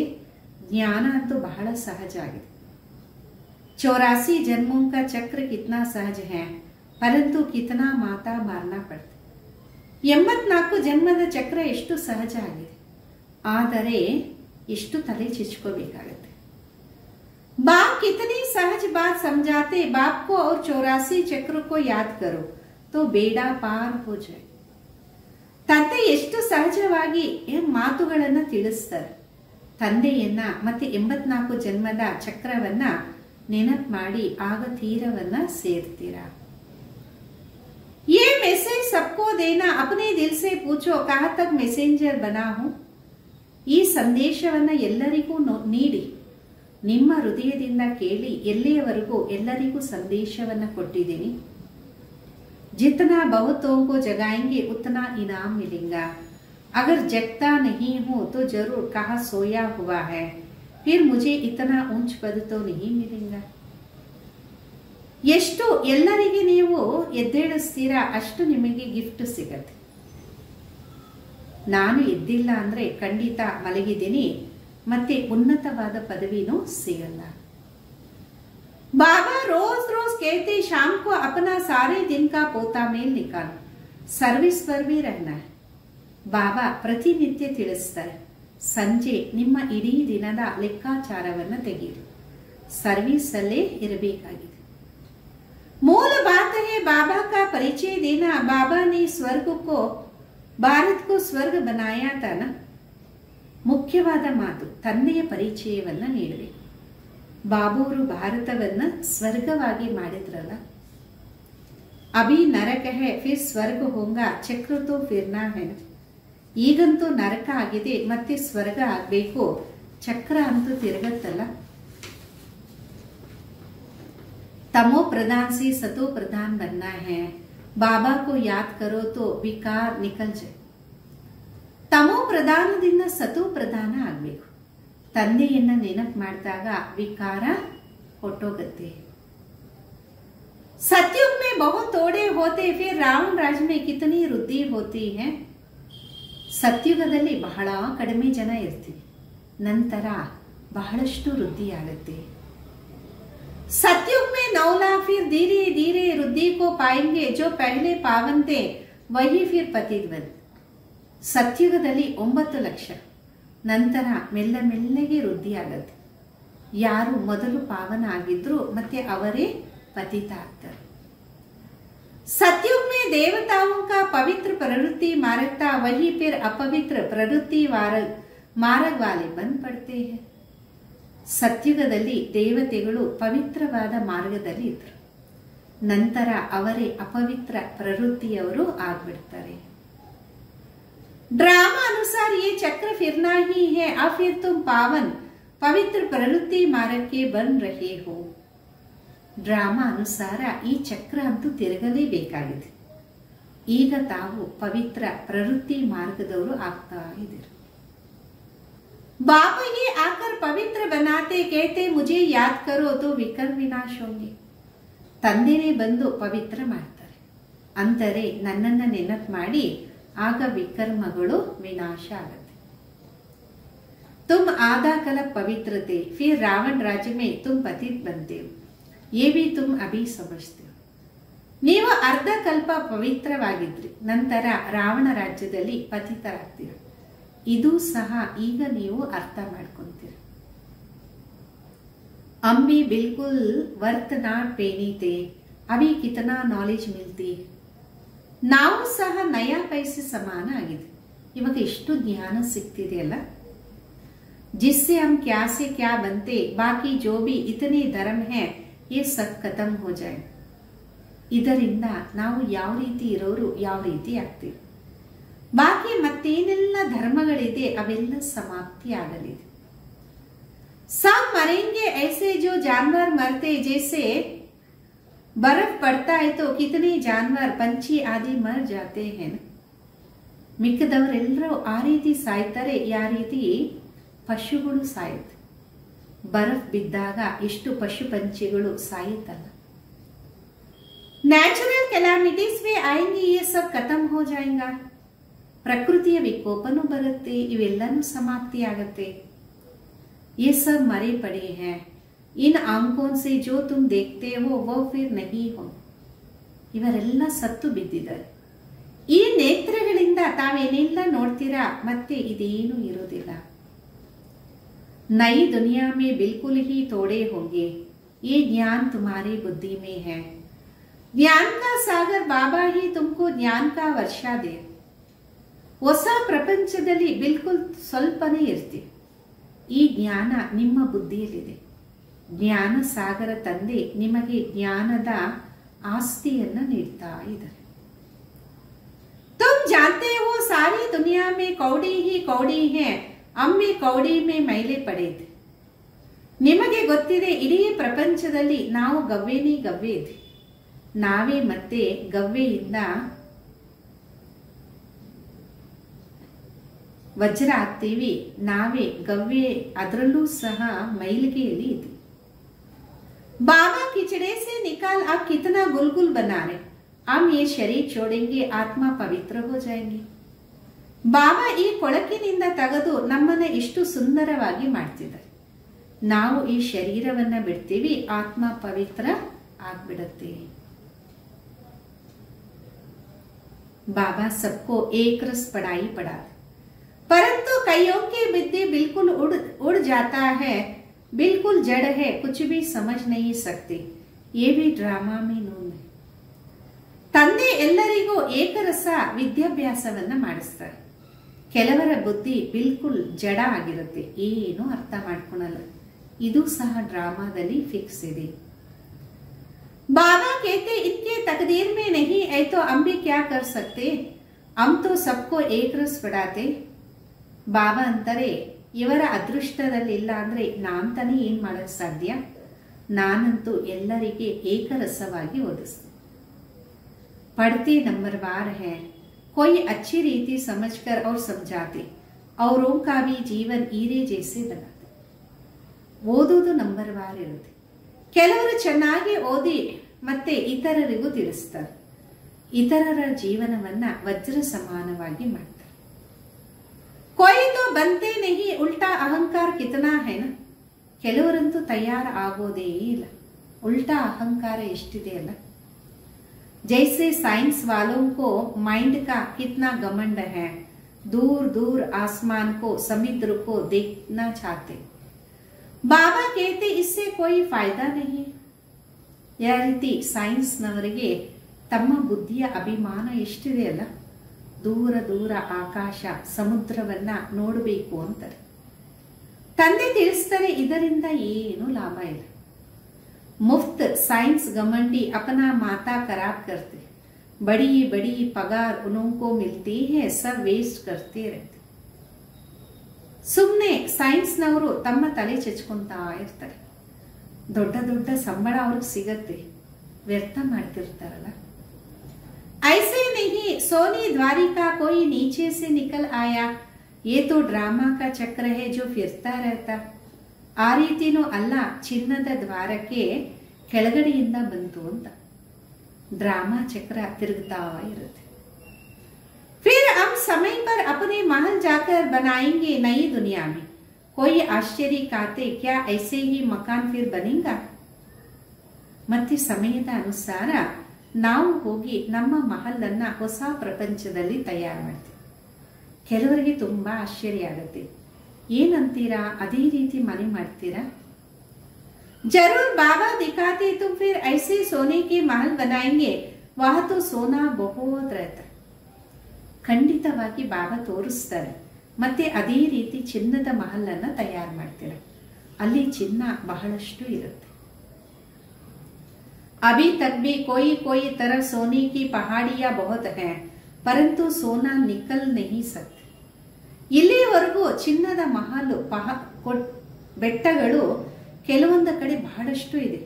ಜ್ಞಾನ ಅಂತೂ ಬಹಳ ಸಹಜ ಆಗಿದೆ. 84 जन्मों का चक्र कितना सहज है, परंतु कितना माता मारना पड़ता. 84 ಜನ್ಮದ ಚಕ್ರ ಎಷ್ಟು ಸಹಜ ಆಗಿದೆ, ಆದರೆ ಎಷ್ಟು ತಲೆ ಚಿಚ್ಕೋಬೇಕಾಗತ್ತೆ. बाप कितनी सहज बात समझाते, बाप को और 84 चक्र को याद करो तो ಬೇಡ ಪಾರ್ हो जाए. ತಂದೆ ಎಷ್ಟು ಸಹಜವಾಗಿ ಮಾತುಗಳನ್ನ ತಿಳಿಸ್ತಾರೆ. ತಂದೆಯನ್ನ ಮತ್ತೆ 84 ಜನ್ಮದ ಚಕ್ರವನ್ನ ನೆನಪು ಮಾಡಿ ಆಗ ತೀರವನ್ನ ಸೇರ್ತೀರಾ. ये मैसेज सबको देना, अपने दिल से पूछो कहाँ तक मैसेंजर बना हूं. ಈ ಸಂದೇಶವನ್ನ ಎಲ್ಲರಿಗೂ ನೀಡಿ, ನಿಮ್ಮ ಹೃದಯದಿಂದ ಕೇಳಿ, ಎಲ್ಲಿಯವರೆಗೂ ಎಲ್ಲರಿಗೂ ಸಂದೇಶವನ್ನ ಕೊಟ್ಟಿದ್ದೀನಿ. जितना बहुतों को जगाएंगे उतना इनाम मिलेगा. अगर जगता नहीं हूं तो जरूर कहा सोया हुआ है, फिर मुझे इतना ऊंच पद तो नहीं मिलेगा. ಎಷ್ಟು ಎಲ್ಲರಿಗೆ ನೀವು ಎದ್ದೇಳಿಸ್ತೀರಾ ಅಷ್ಟು ನಿಮಗೆ ಗಿಫ್ಟ್ ಸಿಗತ್ತೆ. ನಾನು ಎದ್ದಿಲ್ಲ ಅಂದ್ರೆ ಖಂಡಿತ ಮಲಗಿದ್ದೀನಿ, ಮತ್ತೆ ಉನ್ನತವಾದ ಪದವಿನೂ ಸಿಗಲ್ಲ. बाबा रोज रोज कहते शाम को अपना सारे दिन का पोता मेल निकालो, सर्विस पर भी रहना है. ಬಾಬಾ ಪ್ರತಿನಿತ್ಯ ತಿಳಿಸ್ತಾರೆ, ಸಂಜೆ ನಿಮ್ಮ ಇಡೀ ದಿನದ ಲೆಕ್ಕಾಚಾರವನ್ನು ತೆಗೀರಿ, ಸರ್ವಿಸ್ ಅಲ್ಲೇ ಇರಬೇಕಾಗಿದೆ. मूल बात है बाबा का परिचय देना. बाबा ने स्वर्ग को ಭಾರತ್ಕೋ ಸ್ವರ್ಗ ಬನಾಯಾ ತಾನ. ಮುಖ್ಯವಾದ ಮಾತು, ತಂದೆಯ ಪರಿಚಯವನ್ನ ನೀಡಬೇಕು. ಬಾಬುವರು ಭಾರತವನ್ನ ಸ್ವರ್ಗವಾಗಿ ಮಾಡಿದ್ರಲ್ಲ. ಅಭಿ ನರಕ ಹೇ ಫಿರ್ ಸ್ವರ್ಗ ಹೋಂಗಾ, ಚಕ್ರ ತೋ ಫಿರ್ನಾ ಹೇ. ಈಗಂತೂ ನರಕ ಆಗಿದೆ, ಮತ್ತೆ ಸ್ವರ್ಗ ಆಗ್ಬೇಕು, ಚಕ್ರ ಅಂತೂ ತಿರುಗತ್ತಲ್ಲ. तमो प्रधान से सतो प्रधान बनना है. बाबा को याद करो तो विकार निकल जाए. तमो प्रधानದಿಂದ ಸತೋ ಪ್ರಧಾನ ಆಗಬೇಕು. ತಂದೆಯನ್ನ ನೆನಪು ಮಾಡಿದಾಗ ವಿಕಾರ ಹೊಟ್ಟೋಗುತ್ತೆ. सतयुग में बहुत तोड़े होते, फिर रावण राज में कितनी वृद्धि होती है. ಸತ್ಯುಗದಲ್ಲಿ ಬಹಳ ಕಡಿಮೆ ಜನ ಇರ್ತೀವಿ, ನಂತರ ಬಹಳಷ್ಟು ವೃದ್ಧಿ ಆಗುತ್ತೆ. सतयुग में 9 लाख, फिर धीरे धीरे वृद्धि को पाएंगे. जो पहले पावन थे वही फिर पतित बन. ಸತ್ಯುಗದಲ್ಲಿ 9 ಲಕ್ಷ, ನಂತರ ಮೆಲ್ಲ ಮೆಲ್ಲಗೆ ವೃದ್ಧಿ ಆಗತ್ತೆ. ಯಾರು ಮೊದಲು ಪಾವನ ಆಗಿದ್ರು ಮತ್ತೆ ಅವರೇ ಪತಿತ ಆಗ್ತಾರೆ. सतयुग में देवताओं का पवित्र प्रवृत्ति मार्ग था, वही फिर अपवित्र प्रवृत्ति मार्ग वाले बन पड़ते हैं. ಸತ್ಯುಗದಲ್ಲಿ ದೇವತೆಗಳು ಪವಿತ್ರವಾದ ಮಾರ್ಗದಲ್ಲಿ ಇದ್ರು, ನಂತರ ಅವರೇ ಅಪವಿತ್ರ ಪ್ರವೃತ್ತಿಯವರು ಆಗ್ಬಿಡ್ತಾರೆ. ड्रामा अनुसार ये चक्र फिरना ही है. अब फिर तुम पावन पवित्र प्रवृत्ति मार्ग के बन रहे हो. ಡ್ರಾಮಾ ಅನುಸಾರ ಈ ಚಕ್ರ ಅಂತೂ ತಿರುಗಲೇಬೇಕಾಗಿದೆ. ಈಗ ತಾವು ಪವಿತ್ರ ಪ್ರವೃತ್ತಿ ಮಾರ್ಗದವರು ಆಗ್ತಾ ಇದ್ದೀರಿ. बाबा ये आकर पवित्र बनाते, कहते मुझे याद करो तो विकर्म विनाश होंगे. ತಂದೆನೇ ಬಂದು ಪವಿತ್ರ ಮಾಡ್ತಾರೆ, ಅಂದರೆ ನನ್ನನ್ನ ನೆನಪು ಮಾಡಿ, ಆಗ ವಿಕರ್ಮಗಳು ವಿನಾಶ ಆಗುತ್ತೆ. तुम आधा कल्प पवित्र थे, फिर रावण राज्य में तुम पतित बनते हो. ये भी तुम अभी समझते हो. ನೀವು ಅರ್ಧ ಕಲ್ಪ ಪವಿತ್ರವಾಗಿದ್ರಿ, ನಂತರ ರಾವಣ ರಾಜ್ಯದಲ್ಲಿ ಪತಿತರಾಗ್ತೀರ. ಇದು ಸಹ ಈಗ ನೀವು ಅರ್ಥ ಮಾಡ್ಕೊಂತೀರ. ಅಮ್ಮಿ ಬಿಲ್ಕುಲ್ ವರ್ತ್ ನಾಟ್ ಪೇನೀತೆ, ಅಭಿ ಕಿತನಾ ನಾಲೆಜ್ ಮಿಲ್ತಿ. ನಾವು ಸಹ ನಯಾ ಪೈಸೆ ಸಮಾನ ಆಗಿದೆ, ಇವಾಗ ಎಷ್ಟು ಜ್ಞಾನ ಸಿಗ್ತಿದೆಯಲ್ಲ. जिससे हम क्या से क्या बनते, बाकी जो भी इतने धर्म है ये सब खत्म हो जाए. ಇದರಿಂದ ನಾವು ಯಾವ ರೀತಿ ಇರೋರು ಯಾವ ರೀತಿ ಆಗ್ತೀವಿ, ಬಾಕಿ ಮತ್ತೇನೆಲ್ಲ ಧರ್ಮಗಳಿದೆ ಅವೆಲ್ಲ ಸಮಾಪ್ತಿ ಆಗಲಿದೆ. सब मरेंगे ऐसे जो जानवर मरते, जैसे बर्फ पड़ता है तो कितने जानवर पंछी आदि मर जाते हैं. ಮಿಕ್ಕದವರೆಲ್ಲರೂ ಆ ರೀತಿ ಸಾಯ್ತಾರೆ, ಯಾವ ರೀತಿ ಪಶುಗಳು ಸಾಯುತ್ತೆ. ಬರಫ್ ಬಿದ್ದಾಗ ಎಷ್ಟು ಪಶು ಪಂಚಿಗಳು ಸಾಯುತ್ತಲ್ಲ. ನ್ಯಾಚುರಲ್ ಕೆಲಾಮಿಟೀಸ್ ವೆ ಆಯಂಗಿ, ये सब खत्म हो जाएगा. ಪ್ರಕೃತಿಯ ವಿಕೋಪನೂ ಬರುತ್ತೆ, ಇವೆಲ್ಲನೂ ಸಮಾಪ್ತಿ ಆಗತ್ತೆ. ये सब मरे पड़े हैं. इन आंखों से जो तुम देखते हो वो फिर नहीं हो. ಇವರೆಲ್ಲ ಸತ್ತು ಬಿದ್ದಿದ್ದಾರೆ. ಈ ನೇತ್ರಗಳಿಂದ ತಾವೇನೆಲ್ಲ ನೋಡ್ತೀರಾ, ಮತ್ತೆ ಇದೇನು ಇರೋದಿಲ್ಲ. नई दुनिया में बिल्कुल ही तोड़े होंगे. ये ज्ञान तुम्हारी बुद्धि में है. ज्ञान का सागर बाबा ही तुमको ज्ञान का वर्षा दे. ಹೊಸ ಪ್ರಪಂಚದಲ್ಲಿ ಬಿಲ್ಕುಲ್ ಸ್ವಲ್ಪನೇ ಇರ್ತೀವಿ. ಈ ಜ್ಞಾನ ನಿಮ್ಮ ಬುದ್ಧಿಯಲ್ಲಿದೆ. ಜ್ಞಾನ ಸಾಗರ ತಂದೆ ನಿಮಗೆ ಜ್ಞಾನದ ಆಸ್ತಿಯನ್ನ ನೀಡ್ತಾ ಇದ್ದಾರೆ. तुम जानते हो सारी दुनिया में कौड़ी ही कौड़ी है. ಅಮ್ಮೆ ಕೌಡಿ ಮೇ ಮೈಲೆ ಪಡೆಯಿದೆ. ನಿಮಗೆ ಗೊತ್ತಿದೆ, ಇಡೀ ಪ್ರಪಂಚದಲ್ಲಿ ನಾವು ಗವ್ವೆನೇ ಗವ್ವೆ ಇದೆ. ನಾವೇ ಮತ್ತೆ ಗವ್ವೆಯಿಂದ ವಜ್ರ ಆಗ್ತೀವಿ, ನಾವೇ ಗವ್ವೆ, ಅದರಲ್ಲೂ ಸಹ ಮೈಲಿಗೆಯಲ್ಲಿ ಇದೆ. ಬಾಬಾ ಕಿಚಡೆ से निकाल आप कितना गुलगुल बना रहे. हम ये शरीर छोड़ेंगे, आत्मा पवित्र हो जाएंगे. ಬಾಬಾ ಈ ಕೊಳಕಿನಿಂದ ತೆಗೆದು ನಮ್ಮನ್ನ ಎಷ್ಟು ಸುಂದರವಾಗಿ ಮಾಡ್ತಿದ್ದಾರೆ. ನಾವು ಈ ಶರೀರವನ್ನ ಬಿಡ್ತೀವಿ, ಆತ್ಮ ಪವಿತ್ರ ಆಗ್ಬಿಡುತ್ತೆ. बाबा सबको एक रस पढ़ाई पढ़ा, परंतु कईयों की बुद्धि बिल्कुल उड़ जाता है, बिल्कुल जड़ है, कुछ भी समझ नहीं सकते. ये भी ड्रामा में नून है. ತಂದೆ ಎಲ್ಲರಿಗೂ ಏಕರಸ ವಿದ್ಯಾಭ್ಯಾಸವನ್ನ ಮಾಡಿಸ್ತಾರೆ. ಕೆಲವರ ಬುದ್ಧಿ ಬಿಲ್ಕುಲ್ ಜಡ ಆಗಿರುತ್ತೆ, ಏನು ಅರ್ಥ ಮಾಡ್ಕೊಳಲ್ಲ. ಇದು ಸಹ ಡ್ರಾಮಾದಲ್ಲಿ ಫಿಕ್ಸ್ ಇದೆ. बाबा कहते इनके तकदीर में नहीं है तो हम भी क्या कर सकते, हम तो सबको एक रस पढ़ाते. ಬಾಬಾ ಅಂತಾರೆ ಇವರ ಅದೃಷ್ಟದಲ್ಲಿಲ್ಲ ಅಂದ್ರೆ ನಾನ್ ತಾನೇ ಏನ್ ಮಾಡಕ್ ಸಾಧ್ಯ, ನಾನಂತೂ ಎಲ್ಲರಿಗೆ ಏಕರಸವಾಗಿ ಓದಿಸ್ತೀನಿ. पढ़ते नंबरवार है, कोई अच्छी रीति समझकर और समझाते, औरों का भी जीवन हीरे जैसे बनाते. ಓದೋದು ನಂಬರ್ವಾರ್ ಇರುತ್ತೆ. ಕೆಲವರು ಚೆನ್ನಾಗಿ ಓದಿ ಮತ್ತೆ ಇತರರಿಗೂ ತಿಳಿಸ್ತಾರೆ, ಇತರರ ಜೀವನವನ್ನ ವಜ್ರ ಸಮಾನವಾಗಿ ಮಾಡ್ತಾರೆ. कोई तो बनते नहीं, उल्टा अहंकार कितना है ना. ಕೆಲವರಂತೂ ತಯಾರ ಆಗೋದೇ ಇಲ್ಲ, ಉಲ್ಟಾ ಅಹಂಕಾರ ಎಷ್ಟಿದೆ ಅಲ್ಲ. जैसे साइंस वालों को माइंड का कितना घमंड है, दूर दूर आसमान को समुद्र को देखना चाहते. बाबा कहते इससे कोई फायदा नहीं. ಯಾವ ರೀತಿ ಸೈನ್ಸ್ನವರಿಗೆ ತಮ್ಮ ಬುದ್ಧಿಯ ಅಭಿಮಾನ ಎಷ್ಟಿದೆ ಅಲ್ಲ, ದೂರ ದೂರ ಆಕಾಶ ಸಮುದ್ರವನ್ನ ನೋಡಬೇಕು ಅಂತಾರೆ. ತಂದೆ ತಿಳಿಸ್ತಾರೆ ಇದರಿಂದ ಏನು ಲಾಭ ಇಲ್ಲ. मुफ्त साइंस घमंडी अपना माता खराब करते, बड़ी बड़ी पगार उनको मिलती है, सब वेस्ट करते रहते. ಸುಮ್ಮನೆ ಸೈನ್ಸ್ನವರು ತಮ್ಮ ತಲೆ ಚಚ್ಕೊಂತಾ ಇರ್ತಾರೆ, ದೊಡ್ಡ ದೊಡ್ಡ ಸಂಬಳ ಅವ್ರಿಗೆ ಸಿಗತ್ತೆ, ವ್ಯರ್ಥ ಮಾಡ್ತಿರ್ತಾರಲ್ಲ. ऐसे नहीं, सोनी द्वारिका कोई नीचे से निकल आया, ये तो ड्रामा का चक्र है जो फिरता रहता. ಆ ರೀತಿನೂ ಅಲ್ಲ, ಚಿನ್ನದ ದ್ವಾರಕ್ಕೆ ಕೆಳಗಡೆಯಿಂದ ಬಂತು ಅಂತ ಡ್ರಾಮಾ ಚಕ್ರ ತಿರುಗ್ತಾ ಇರುತ್ತೆ. फिर हम समय पर अपने महल जाकर बनाएंगे नई दुनिया में, कोई आश्चर्य खाते क्या ऐसे ही मकान फिर बनेगा. ಮತ್ತೆ ಸಮಯದ ಅನುಸಾರ ನಾವು ಹೋಗಿ ನಮ್ಮ ಮಹಲ್ ಅನ್ನ ಹೊಸ ಪ್ರಪಂಚದಲ್ಲಿ ತಯಾರು ಮಾಡ್ತೀವಿ. ಕೆಲವರಿಗೆ ತುಂಬಾ ಆಶ್ಚರ್ಯ ಆಗುತ್ತೆ, ಏನಂತೀರಾ, ಅದೇ ರೀತಿ ಮನೆ ಮಾಡ್ತೀರಾ. जरूर बाबा दिखाते तुम फिर ऐसे सोने के महल बनाएंगे, वहां तो सोना बहुत रहता. ಖಂಡಿತವಾಗಿ ಬಾಬಾ ತೋರಿಸ್ತಾರೆ, ಮತ್ತೆ ಅದೇ ರೀತಿ ಚಿನ್ನದ ಮಹಲ್ ಅನ್ನ ತಯಾರು ಮಾಡ್ತೀರ, ಅಲ್ಲಿ ಚಿನ್ನ ಬಹಳಷ್ಟು ಇರುತ್ತೆ. अभी तक भी कोई कोई तरह सोने की पहाड़ियां बहुत हैं, परंतु सोना निकल नहीं सकते. ಇಲ್ಲಿಯವರೆಗೂ ಚಿನ್ನದ ಮಹಲು ಬೆಟ್ಟಗಳು ಕೆಲವೊಂದು ಕಡೆ ಬಹಳಷ್ಟು ಇದೆ,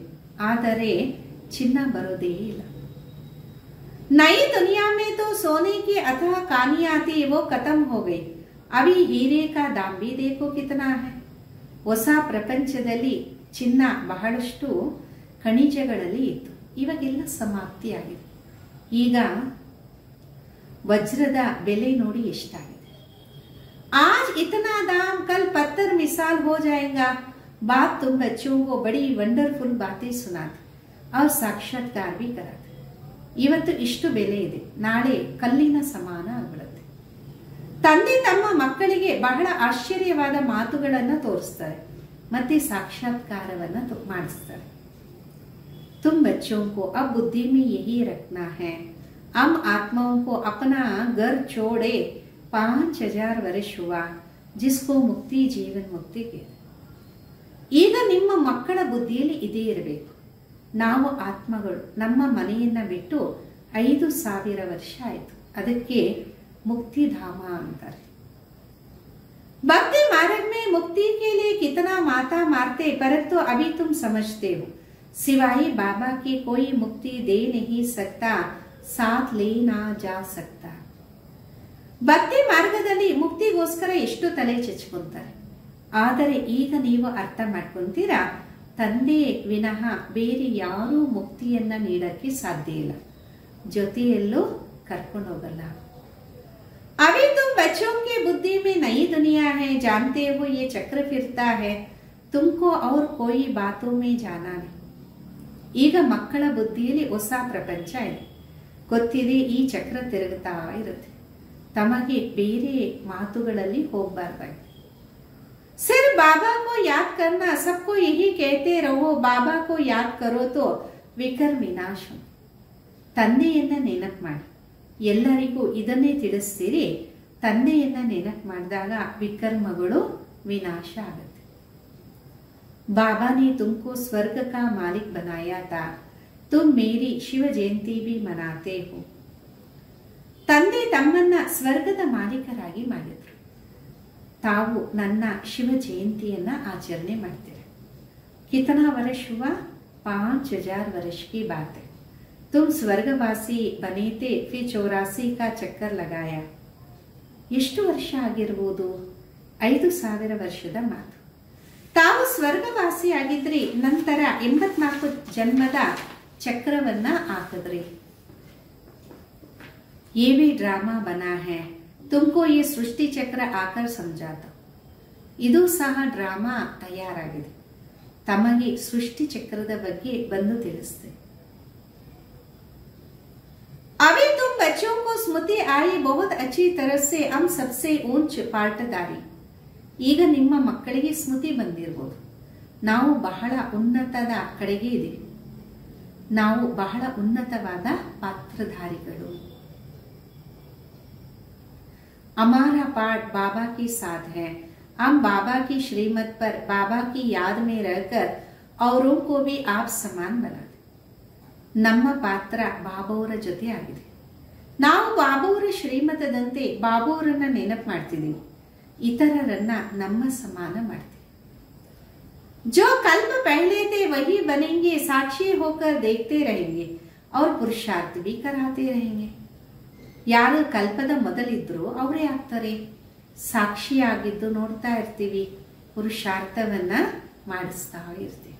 ಆದರೆ ಚಿನ್ನ ಬರೋದೇ ಇಲ್ಲ. नई दुनिया में तो सोने की अथाह कहानियां थी, वो खत्म हो गई. अभी हीरे का दाम भी देखो कितना है. ಹೊಸ ಪ್ರಪಂಚದಲ್ಲಿ ಚಿನ್ನ ಬಹಳಷ್ಟು ಖನಿಜಗಳಲ್ಲಿ ಇತ್ತು, ಇವಾಗೆಲ್ಲ ಸಮಾಪ್ತಿಯಾಗಿದೆ. ಈಗ ವಜ್ರದ ಬೆಲೆ ನೋಡಿ ಎಷ್ಟಾಗಿದೆ. आज इतना दाम, कल पत्थर मिसाल हो जाएगा. बाप तुम बच्चों को बड़ी वंडरफुल बातें सुनाते और साक्षात्कार भी कराते. ಇವತ್ತು ಇಷ್ಟು ಬೆಲೆ ಇದೆ, ನಾಳೆ ಕಲ್ಲಿನ ಸಮಾನ ಆಗ್ಬಿಡುತ್ತೆ. ತಂದೆ ತಮ್ಮ ಮಕ್ಕಳಿಗೆ ಬಹಳ ಆಶ್ಚರ್ಯವಾದ ಮಾತುಗಳನ್ನ ತೋರಿಸ್ತಾರೆ, ಮತ್ತೆ ಸಾಕ್ಷಾತ್ಕಾರವನ್ನ ಮಾಡಿಸ್ತಾರೆ. तुम बच्चों को अब बुद्धि में यही रखना है, हम आत्माओं को अपना घर छोड़े 5000 ವರ್ಷ हुआ, जिसको मुक्ति जीवन मुक्ति के. ಈಗ ನಿಮ್ಮ ಮಕ್ಕಳ ಬುದ್ಧಿಯಲ್ಲಿ ಇದೇ ಇರಬೇಕು, ನಾವು ಆತ್ಮಗಳು ನಮ್ಮ ಮನೆಯನ್ನ ಬಿಟ್ಟು 5000 ವರ್ಷ ಆಯ್ತು, ಅದಕ್ಕೆ ಮುಕ್ತಿಧಾಮ ಅಂತಾರೆ. भक्ति मार्ग में मुक्ति के लिए कितना माता मारते, परंतु अभी तुम समझते हो, सिवाय बाबा के कोई मुक्ति दे नहीं सकता, साथ ले ना जा सकता. ಭಕ್ತಿ ಮಾರ್ಗದಲ್ಲಿ ಮುಕ್ತಿಗೋಸ್ಕರ ಎಷ್ಟು ತಲೆ ಚಚ್ಕೊಂತಾರೆ, ಆದರೆ ಈಗ ನೀವು ಅರ್ಥ ಮಾಡ್ಕೊಂತೀರಾ, ತಂದೆ ವಿನಃ ಬೇರೆ ಯಾರೂ ಮುಕ್ತಿಯನ್ನ ನೀಡಕ್ಕೆ ಸಾಧ್ಯ ಇಲ್ಲ, ಜೊತೆಯಲ್ಲೂ ಕರ್ಕೊಂಡು ಹೋಗಲ್ಲ. अभी तुम बच्चों के बुद्धि में नई दुनिया है, जानते हो ये चक्र फिरता है, तुमको और कोई बातों में जाना नहीं. ಈಗ ಮಕ್ಕಳ ಬುದ್ಧಿಯಲ್ಲಿ ಹೊಸ ಪ್ರಪಂಚ ಇದೆ, ಗೊತ್ತಿದೆ, ಈ ಚಕ್ರ ತಿರುಗುತ್ತಾ ಇರುತ್ತೆ, ತಮಗೆ ಬೇರೆ ಮಾತುಗಳಲ್ಲಿ ಹೋಗಬಾರ್ದಾಗಿದೆ. सिर्फ बाबा को याद करना, सबको यही कहते रहो, बाबा को याद करो तो विकर विनाश हो. ತಂದೆಯನ್ನ ನೆನಪು ಮಾಡಿ. ಎಲ್ಲರಿಗೂ ಇದನ್ನೇ ತಿಳಿಸ್ತೀರಿ, ತಂದೆಯನ್ನ ನೆನಪು ಮಾಡಿದಾಗ ವಿಕರ್ಮಗಳು ವಿನಾಶ ಆಗುತ್ತೆ. बाबा ने तुमको स्वर्ग का मालिक बनाया था, तुम मेरी शिव जयंती भी मनाते हो. ತಂದೆ ತಮ್ಮನ್ನ ಸ್ವರ್ಗದ ಮಾಲೀಕರಾಗಿ ಮಾಡಿದ್ರು, ತಾವು ನನ್ನ ಶಿವ ಜಯಂತಿಯನ್ನ ಆಚರಣೆ ಮಾಡ್ತಾರೆ. कितना वर्ष हुआ? 5000 वर्ष की बात है. तुम स्वर्गवासी बने थे, फिर 84 का चक्कर लगाया. ಎಷ್ಟು ವರ್ಷ ಆಗಿರ್ಬೋದು? 5000 ವರ್ಷದ ಮಾತು. ತಾವು ಸ್ವರ್ಗವಾಸಿ ಆಗಿದ್ರಿ, ನಂತರ 84 ಜನ್ಮದ ಚಕ್ರವನ್ನ ಹಾಕಿದ್ರಿ. ये भी ड्रामा बना है, तुमको ये सृष्टि चक्र आकर समझाता. ಇದು ಸಹ ಡ್ರಾಮಾ ತಯಾರಾಗಿದೆ, ತಮಗೆ ಸೃಷ್ಟಿ ಚಕ್ರದ ಬಗ್ಗೆ ಬಂದು ತಿಳಿಸ್ತೆ. अभी तुम बच्चों को स्मृति आई बहुत अच्छी तरह से, हम सबसे ऊंच पार्टदारी. ಈಗ ನಿಮ್ಮ ಮಕ್ಕಳಿಗೆ ಸ್ಮೃತಿ ಬಂದಿರಬಹುದು, ನಾವು ಬಹಳ ಉನ್ನತದ ಕಡೆಗೆ ಇದ್ದೀವಿ, ನಾವು ಬಹಳ ಉನ್ನತವಾದ ಪಾತ್ರಧಾರಿಗಳು. हमारा पाठ बाबा के साथ है, हम बाबा की श्रीमत पर बाबा की याद में रहकर औरों को भी आप समान बना दे. ನಮ್ಮ ಪಾತ್ರ ಬಾಬಾವರ ಜೊತೆ ಆಗಿದೆ, ನಾವು ಬಾಬಾವರ ಶ್ರೀಮತದಂತೆ ಬಾಬಾವರನ್ನ ನೆನಪು ಮಾಡ್ತಿದ್ದೀವಿ, ಇತರರನ್ನ ನಮ್ಮ ಸಮಾನ ಮಾಡ್ತೀವಿ. जो कल्प पहले थे वही बनेंगे, साक्षी होकर देखते रहेंगे और पुरुषार्थ भी कराते रहेंगे. ಯಾರು ಕಲ್ಪದ ಮೊದಲಿದ್ರು ಅವರೇ ಆಗ್ತಾರೆ, ಸಾಕ್ಷಿಯಾಗಿದ್ದು ನೋಡ್ತಾ ಇರ್ತೀವಿ, ಪುರುಷಾರ್ಥವನ್ನ ಮಾಡಿಸ್ತಾ ಇರ್ತೀವಿ.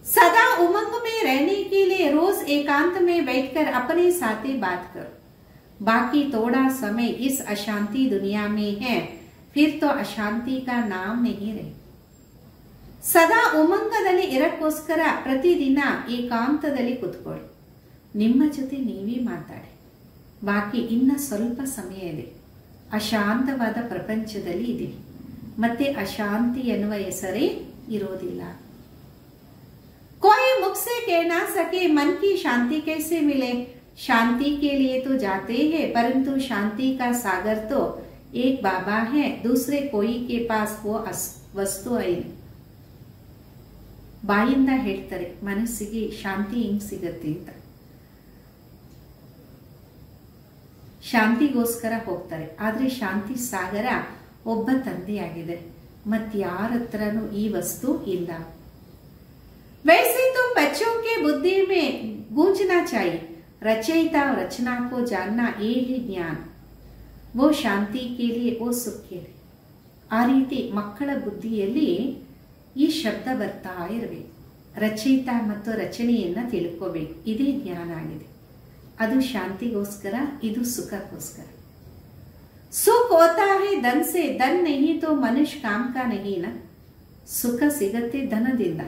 सदा उमंग में रहने के लिए रोज एकांत में बैठकर अपने साथी बात करो. बाकी थोड़ा समय इस अशांति दुनिया में है, फिर तो अशांति का नाम नहीं रहे. ಸದಾ ಉಮಂಗದಲ್ಲಿ ಇರಕ್ಕೋಸ್ಕರ ಪ್ರತಿದಿನ ಏಕಾಂತದಲ್ಲಿ ಕುತ್ಕೊಳ್ಳಿ, ನಿಮ್ಮ ಜೊತೆ ನೀವೇ ಮಾತಾಡಿ. ಬಾಕಿ ಇನ್ನ ಸ್ವಲ್ಪ ಸಮಯ ಇದೆ, ಅಶಾಂತವಾದ ಪ್ರಪಂಚದಲ್ಲಿ ಇದೀವಿ, ಮತ್ತೆ ಅಶಾಂತಿ ಎನ್ನುವ ಹೆಸರೇ ಇರೋದಿಲ್ಲ. कोई मुख से कह ना सके मन की शांति कैसे मिले. शांति के लिए तो जाते हैं, परंतु शांति का सागर तो एक बाबा है, दूसरे कोई के पास वो वस्तु है. ಬಾಯಿಂದ ಹೇಳ್ತಾರೆ ಮನಸ್ಸಿಗೆ ಶಾಂತಿ ಹಿಂಗ್ ಸಿಗತ್ತೆ ಅಂತ, ಶಾಂತಿಗೋಸ್ಕರ ಹೋಗ್ತಾರೆ. ಆದ್ರೆ ಶಾಂತಿ ಸಾಗರ ಒಬ್ಬ ತಂದೆಯಾಗಿದೆ, ಮತ್ಯಾರ ಹತ್ರನೂ ಈ ವಸ್ತು ಇಲ್ಲ. वैसे तुम बच्चों के बुद्धि में गूंजना चाहिए, रचयिता रचना को जानना ये ही ज्ञान, वो शांति के लिए वो सुख के लिए. ಆ ರೀತಿ ಮಕ್ಕಳ ಬುದ್ಧಿಯಲ್ಲಿ ಈ ಶಬ್ದ ಬರ್ತಾ ಇರಬೇಕು, ರಚಯಿತ ಮತ್ತು ರಚನೆಯನ್ನ ತಿಳ್ಕೋಬೇಕು, ಇದೇ ಜ್ಞಾನ ಆಗಿದೆ. ಅದು ಶಾಂತಿಗೋಸ್ಕರ, ಇದು ಸುಖಕ್ಕೋಸ್ಕರ. ಸುಖ ಹೋತಾ ಹೈ ಧನ ಸೆ, ಧನ ನಹೀ ತೋ ಮನುಷ್ಯ ಕಾಮ್ ಕಾ ನಹೀ ನ. ಸುಖ ಸಿಗತ್ತೆ ಧನದಿಂದ,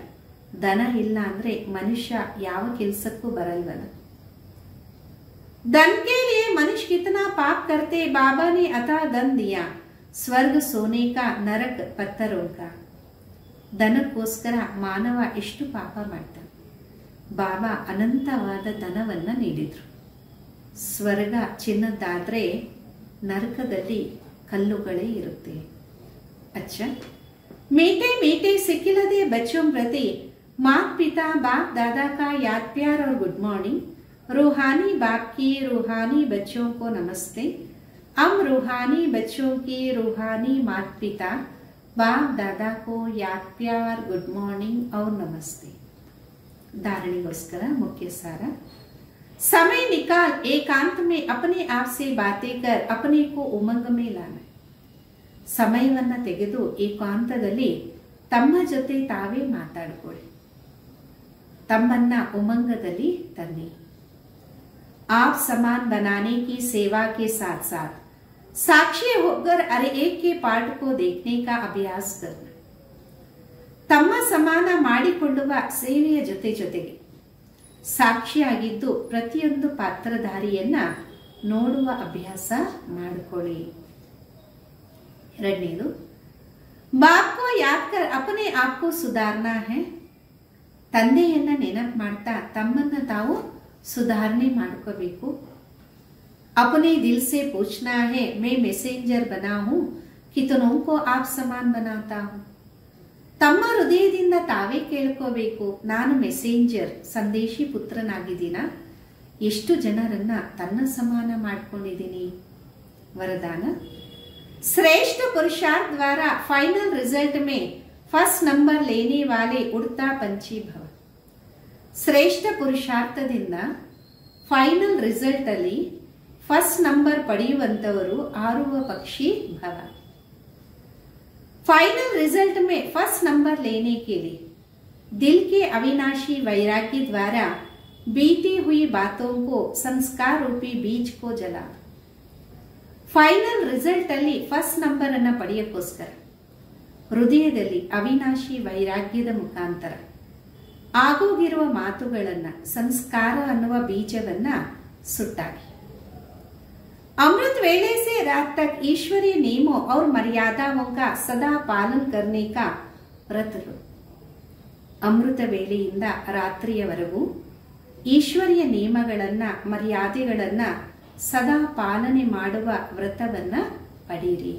ಧನ ಇಲ್ಲ ಅಂದ್ರೆ ಮನುಷ್ಯ ಯಾವ ಕೆಲಸಕ್ಕೂ ಬರಲ್ವಲ್ಲ. धन के लिए मनुष्य कितना पाप करते, बाबा ने अथा धन दिया, स्वर्ग सोने का नरक पत्थरों का. ಧನಕ್ಕೋಸ್ಕರ ಮಾನವ ಎಷ್ಟು ಪಾಪ ಮಾಡ್ತಾನೆ. ಬಾಬಾ ಅನಂತವಾದ ಧನವನ್ನ ನೀಡಿದ್ರು. ಸ್ವರ್ಗ ಚಿನ್ನದಾದ್ರೆ ನರಕದಲ್ಲಿ ಕಲ್ಲುಗಳೇ ಇರುತ್ತೆ. ಅಚ್ಚ मीठे मीठे सिखिलदे बच्चों प्रति माता पिता बाप दादा का याद प्यार और गुड मॉर्निंग. रूहानी बाप की रूहानी बच्चों को नमस्ते. हम रूहानी बच्चों की रूहानी माता पिता बाप दादा को याद प्यार गुड मॉर्निंग और नमस्ते. धारणेಗೋಸ್ಕರ मुख्य सारा. समय निकाल एकांत में अपने आप से बातें कर अपने को उमंग में लाना. ಸಮಯವನ್ನ ತೆಗೆದು ಏಕಾಂತದಲ್ಲಿ ತಮ್ಮ ಜೊತೆ ತಾವೇ ಮಾತಾಡ್ಕೊಳ್ಳಿ, ತಮ್ಮನ್ನ ಉಮಂಗದಲ್ಲಿ ತನ್ನಿ. आप समान बनाने की सेवा के साथ साथ साक्षी होकर हर एक के पाठ को देखने का अभ्यास करना. ತಮ್ಮ ಸಮಾನ ಮಾಡಿಕೊಳ್ಳುವ ಸೇವೆಯ ಜೊತೆ ಜೊತೆಗೆ ಸಾಕ್ಷಿಯಾಗಿದ್ದು ಪ್ರತಿಯೊಂದು ಪಾತ್ರಧಾರಿಯನ್ನ ನೋಡುವ ಅಭ್ಯಾಸ ಮಾಡಿಕೊಳ್ಳಿ. ಎರಡನೇದು, बाप को याद कर अपने आप को सुधारना है. ತಂದೆಯನ್ನ ನೆನಪು ಮಾಡ್ತಾ ತಮ್ಮನ್ನ ತಾವು ಸುಧಾರಣೆ ಮಾಡ್ಕೋಬೇಕು. अपने दिल से पूछना है मैं मैसेंजर बना हूं कितनों को आप समान बनाता हूं. ತಮ್ಮ ಹೃದಯದಿಂದ ತಾವೇ ಕೇಳ್ಕೋಬೇಕು, ನಾನು ಮೆಸೇಂಜರ್ ಸಂದೇಶಿ ಪುತ್ರನಾಗಿದ್ದೀನ, ಎಷ್ಟು ಜನರನ್ನ ತನ್ನ ಸಮಾನ ಮಾಡ್ಕೊಂಡಿದ್ದೀನಿ. वरदान श्रेष्ठ पुरुषार्थ द्वारा फाइनल रिजल्ट में फर्स्ट नंबर लेने वाले उड़ता पंछी भव. ಶ್ರೇಷ್ಠ ಪುರುಷಾರ್ಥದಿಂದ ಫೈನಲ್ ರಿಸಲ್ಟ್ ಅಲ್ಲಿ ಫಸ್ಟ್ ನಂಬರ್ ಪಡೆಯುವಂತವರು ಹಾರುವ ಪಕ್ಷಿ ಭವ. फाइनल रिजल्ट में फर्स्ट नंबर लेने के लिए दिल के अविनाशी वैराग्य द्वारा बीती हुई बातों को संस्कार रूपी बीज को जला. ಫೈನಲ್ ರಿಸಲ್ಟ್ ಅಲ್ಲಿ ಫಸ್ಟ್ ನಂಬರ್ ಅನ್ನ ಪಡೆಯಕ್ಕೋಸ್ಕರ ಹೃದಯದಲ್ಲಿ ಅವಿನಾಶಿ ವೈರಾಗ್ಯದ ಮುಖಾಂತರ ಆಗೋಗಿರುವ ಮಾತುಗಳನ್ನ, ಸಂಸ್ಕಾರ ಅನ್ನುವ ಬೀಜವನ್ನ ಸುಟ್ಟಾಗಿ. अमृत वेले से रात तक ईश्वरीय नियमों और मर्यादाओं का सदा पालन करने का व्रत लो. ಅಮೃತ ವೇಳೆಯಿಂದ ರಾತ್ರಿಯವರೆಗೂ ಈಶ್ವರಿಯ ನಿಯಮಗಳನ್ನ, ಮರ್ಯಾದೆಗಳನ್ನ ಸದಾ ಪಾಲನೆ ಮಾಡುವ ವ್ರತವನ್ನ ಪಡೀರಿ.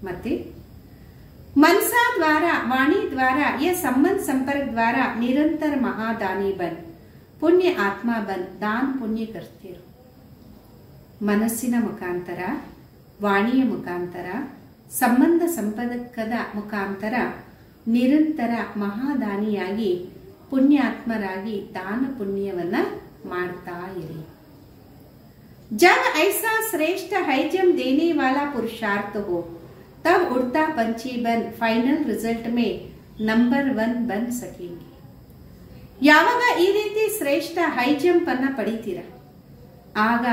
ಮತ್ತೆ मनसा द्वारा, वाणी द्वारा या संबंध संपर्क द्वारा निरंतर महादानी बन, पुण्य आत्मा बन, दान पुण्य करते रहो. ಮನಸ್ಸಿನ ಮುಖಾಂತರ, ವಾಣಿಯ ಮುಖಾಂತರ, ಸಂಬಂಧ ಸಂಪರ್ಕದ ಮುಖಾಂತರ ನಿರಂತರ ಮಹಾದಾನಿಯಾಗಿ ಪುಣ್ಯಾತ್ಮರಾಗಿ ದಾನ ಪುಣ್ಯವನ್ನ ಮಾಡ್ತಾ ಇರಿ. जब ऐसा श्रेष्ठ हैजम देने वाला पुरुषार्थ हो तब उड़ता पंछी बन फाइनल रिजल्ट में नंबर 1 बन सकेंगे. ಯಾವಾಗ ಈ ರೀತಿ ಶ್ರೇಷ್ಠ ಹೈ ಜಂಪ್ ಅನ್ನ ಪಡಿತೀರ, ಆಗ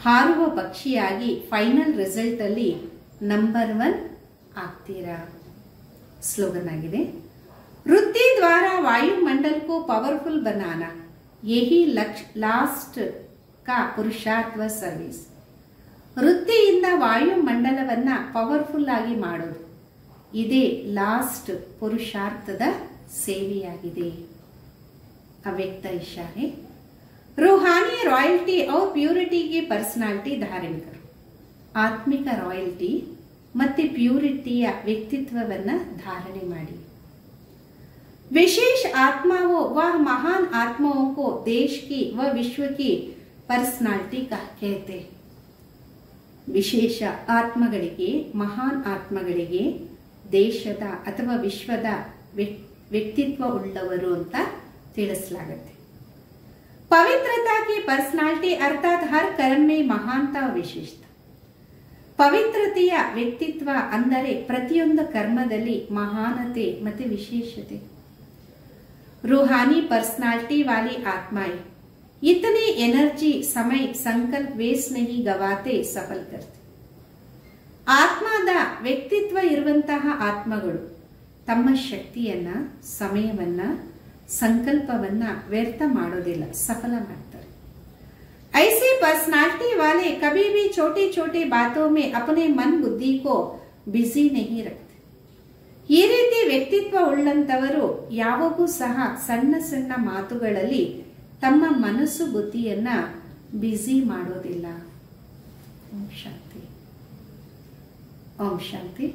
ಹಾರುವ ಪಕ್ಷಿಯಾಗಿ ಫೈನಲ್ ರಿಸಲ್ಟ್ ಅಲ್ಲಿ ನಂಬರ್ 1 ಆಗ್ತೀರಾ. ಸ್ಲೋಗನ್ ಆಗಿದೆ, ವೃತ್ತಿ ದ್ವಾರ ವಾಯುಮಂಡल को पावरफुल बनाना यही लक्ष्य लास्ट का पुरुषार्थ व सर्विस. ವೃತ್ತಿಯಿಂದ ವಾಯುಮಂಡಲವನ್ನ ಪವರ್ಫುಲ್ ಆಗಿ ಮಾಡೋದು, ಇದೇ ಲಾಸ್ಟ್ ಪುರುಷಾರ್ಥದ ಸೇವೆಯಾಗಿದೆ. ಅವ್ಯಕ್ತ ಇಶಾರೆ, रूहानी रॉयल्टी और प्यूरिटी की पर्सनालिटी धारण करो. ಆತ್ಮಿಕ ರಾಯಲ್ಟಿ ಮತ್ತೆ ಪ್ಯೂರಿಟಿಯ ವ್ಯಕ್ತಿತ್ವವನ್ನ ಧಾರಣೆ ಮಾಡಿ. विशेष आत्माओं व महान आत्माओं को देश की व विश्व की पर्सनालिटी कहते हैं. ವಿಶೇಷ ಆತ್ಮಗಳಿಗೆ, ಮಹಾನ್ ಆತ್ಮಗಳಿಗೆ ದೇಶದ ಅಥವಾ ವಿಶ್ವದ ವ್ಯಕ್ತಿತ್ವ ಉಳ್ಳವರು ಅಂತ ತಿಳಿಸಲಾಗುತ್ತೆ. पवित्रता की पर्सनालिटी अर्थात हर कर्म में महानता विशेषता. ಪವಿತ್ರತೆಯ ವ್ಯಕ್ತಿತ್ವ ಅಂದರೆ ಪ್ರತಿಯೊಂದು ಕರ್ಮದಲ್ಲಿ ಮಹಾನತೆ ಮತ್ತು ವಿಶೇಷತೆ. रूहानी पर्सनालिटी वाली आत्माएं इतनी एनर्जी, समय, संकल्प वेस्ट नहीं गवाते, सफल करते. ಆತ್ಮದ ವ್ಯಕ್ತಿತ್ವ ಇರುವಂತಹ ಆತ್ಮಗಳು ತಮ್ಮ ಶಕ್ತಿಯನ್ನ, ಸಮಯವನ್ನ, ಸಂಕಲ್ಪವನ್ನ ವ್ಯರ್ಥ ಮಾಡೋದಿಲ್ಲ, ಸಫಲ ಮಾಡ್ತಾರೆ. ऐसी पर्सनालिटी वाले कभी भी छोटी छोटी बातों में अपने मन बुद्धि को बिजी नहीं रखते. ಈ ರೀತಿ ವ್ಯಕ್ತಿತ್ವ ಉಳ್ಳಂತವರು ಯಾವಾಗೂ ಸಹ ಸಣ್ಣ ಸಣ್ಣ ಮಾತುಗಳಲ್ಲಿ ತಮ್ಮ ಮನಸ್ಸು ಬುದ್ಧಿಯನ್ನ ಬಿಸಿ ಮಾಡೋದಿಲ್ಲ. ಓಂ ಶಾಂತಿ, ಓಂ ಶಾಂತಿ.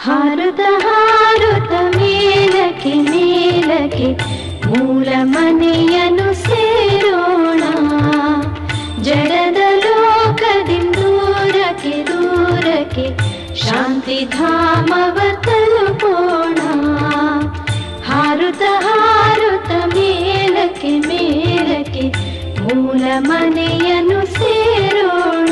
ಹಾರುತ ಹಾರುತ ಮೇಲಕ್ಕೆ ಮೇಲಕ್ಕೆ ಮೂಲ ಮನೆಯನ್ನು ಸೇರೋಣ. ಜಡದ ಲೋಕದಿಂದ ದೂರಕ್ಕೆ ದೂರಕ್ಕೆ ಶಾಂತಿ ಧಾಮವ ತಲುಪೋಣ. ಹಾರುತ ಹಾರುತ ಮೇಲಕ್ಕೆ ಮೇಲಕ್ಕೆ ಮೂಲ ಮನೆಯನ್ನು ಸೇರೋಣ.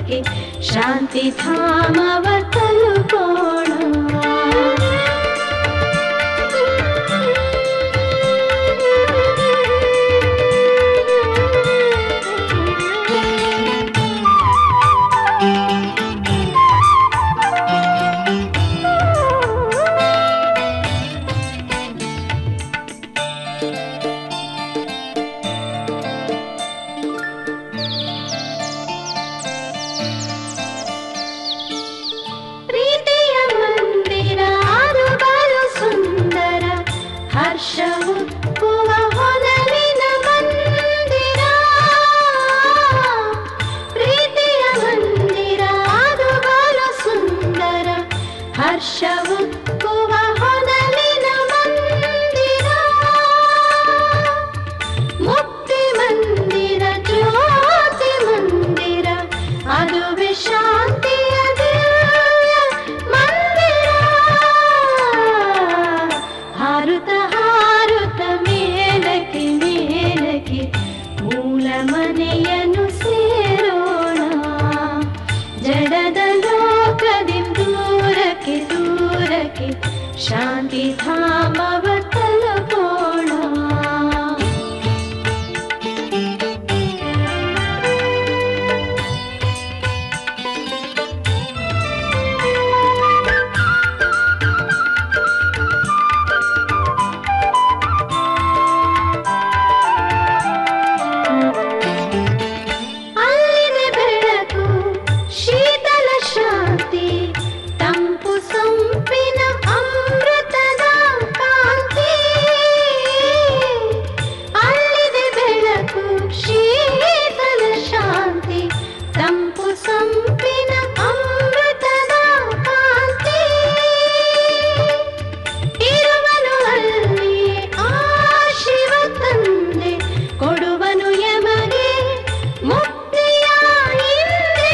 ದೂರಕ್ಕೆ ಶಾಂತಿ ಧಾಮವ ತಲುಪೋಣ. ಶಾಂತಿ ಧಾಮವ ತಲುಪೋಣ. ಅಲ್ಲಿದೆ ಬೆಳಕು, ಶೀತಲ ಶಾಂತಿ, ತಂಪು ಸೊಂಪಿನ ಅಮೃತದ ಕಾಂತಿ. ಅಲ್ಲಿದೆ ಬೆಳಕು, ಶೀತಲ ಶಾಂತಿ, ತಂಪು ಸೊಂಪಿನ ಅಮೃತದ ಕಾಂತಿ. ಇರುವನು ಅಲ್ಲಿ ಆ ಶಿವ ತಂದೆ, ಕೊಡುವನು ಯಮಗೆ ಮುಕ್ತಿಯ ಹಿಂದೆ.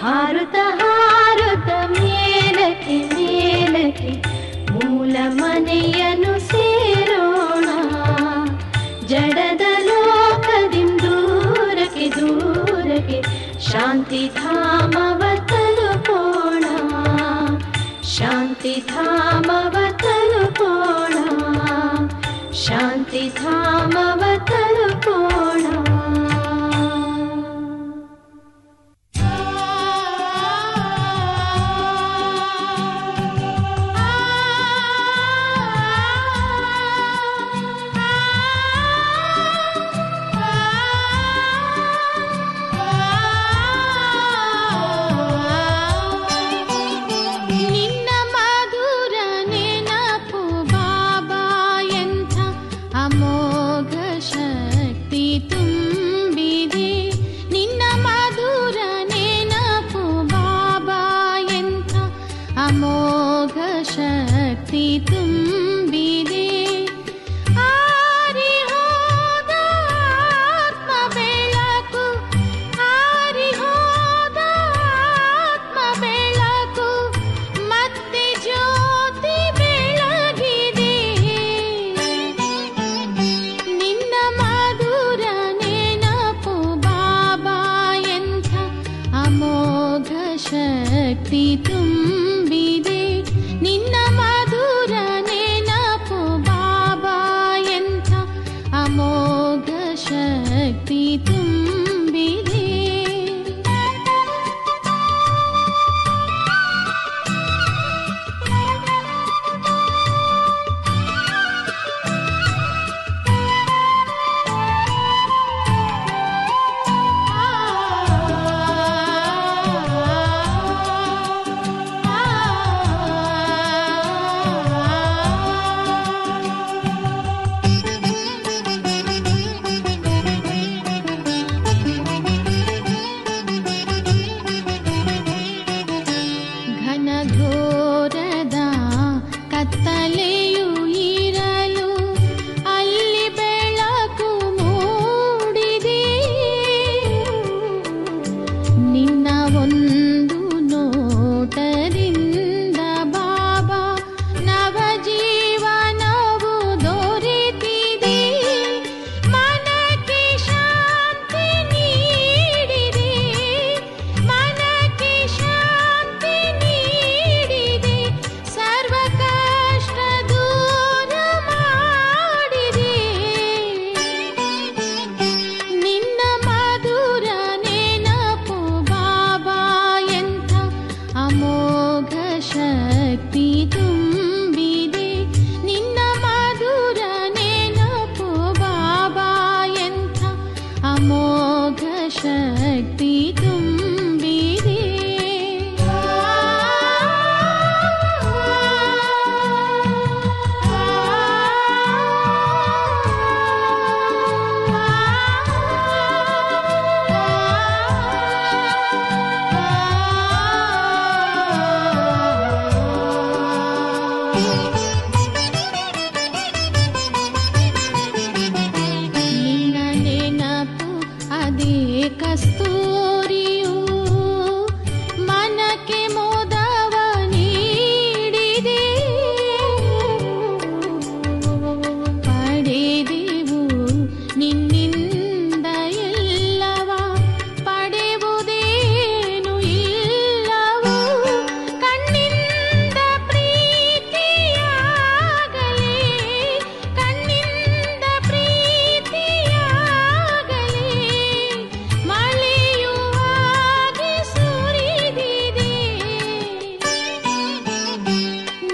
ಹಾರುತ್ತ ಹಾರುತ್ತ ಮೇಲಕ್ಕೆ ಮೇಲಕ್ಕೆ ಮೂಲ ಮನೆಯನ್ನು ಸೇರೋಣ. ಜಡದ ಲೋಕದಿಂದ ದೂರಕ್ಕೆ ದೂರಕ್ಕೆ ಶಾಂತಿ ಧಾಮವ ತಲುಪೋಣ. ಶಾಂತಿ ಧಾಮವ ತಲುಪೋಣ. ಶಾಂತಿ ಧಾಮವ ತಲುಪೋಣ. ನಿನ್ನ ಮಧುರ ನೆನಪು ಬಾಬಾ, ಎಂಥ ಅಮೋಘ ಶಕ್ತಿ ತುಂಬಿದೆ. ನಿನ್ನ ಮಧುರ ನೆನಪು ಬಾಬಾ, ಎಂಥ ಅಮೋಘ ಶಕ್ತಿ ತುಂಬಿದೆ. ಆರಿ ಹೋದ ಆತ್ಮ ಬೆಳಕು, ಆರಿ ಹೋದ ಆತ್ಮ ಬೆಳಕು, ಮತ್ತೆ ಜ್ಯೋತಿ ಬೆಳಗಿದೆ. ನಿನ್ನ ಮಧುರ ನೆನಪು ಬಾಬಾ, ಎಂಥ ಅಮೋಘ ಶಕ್ತಿ ತುಂಬಿದೆ. ನಿನ್ನ ಮಧುರ ನೆನಪು ಬಾಬಾ, ಎಂಥ ಅಮೋಘ ಶಕ್ತಿ ತುಂಬಿದೆ. ಆ ಶಕ್ತಿ ತುಂಬಿದೆ. ಕಸ್ತೂರಿಯು ಮನಕ್ಕೆ ಮೋದವ ನೀಡಿದೆ, ಪಡೆದೆವು ನಿನ್ನಿಂದ ಎಲ್ಲವ, ಪಡೆಯುವುದೇನು ಇಲ್ಲವೋ. ಕಣ್ಣಿಂದ ಪ್ರೀತಿಯಾಗಲೇ, ಕಣ್ಣಿಂದ ಪ್ರೀತಿಯಾಗಲೇ ಮಳೆಯುವಾಗಿ ಸುರಿದಿದೆ.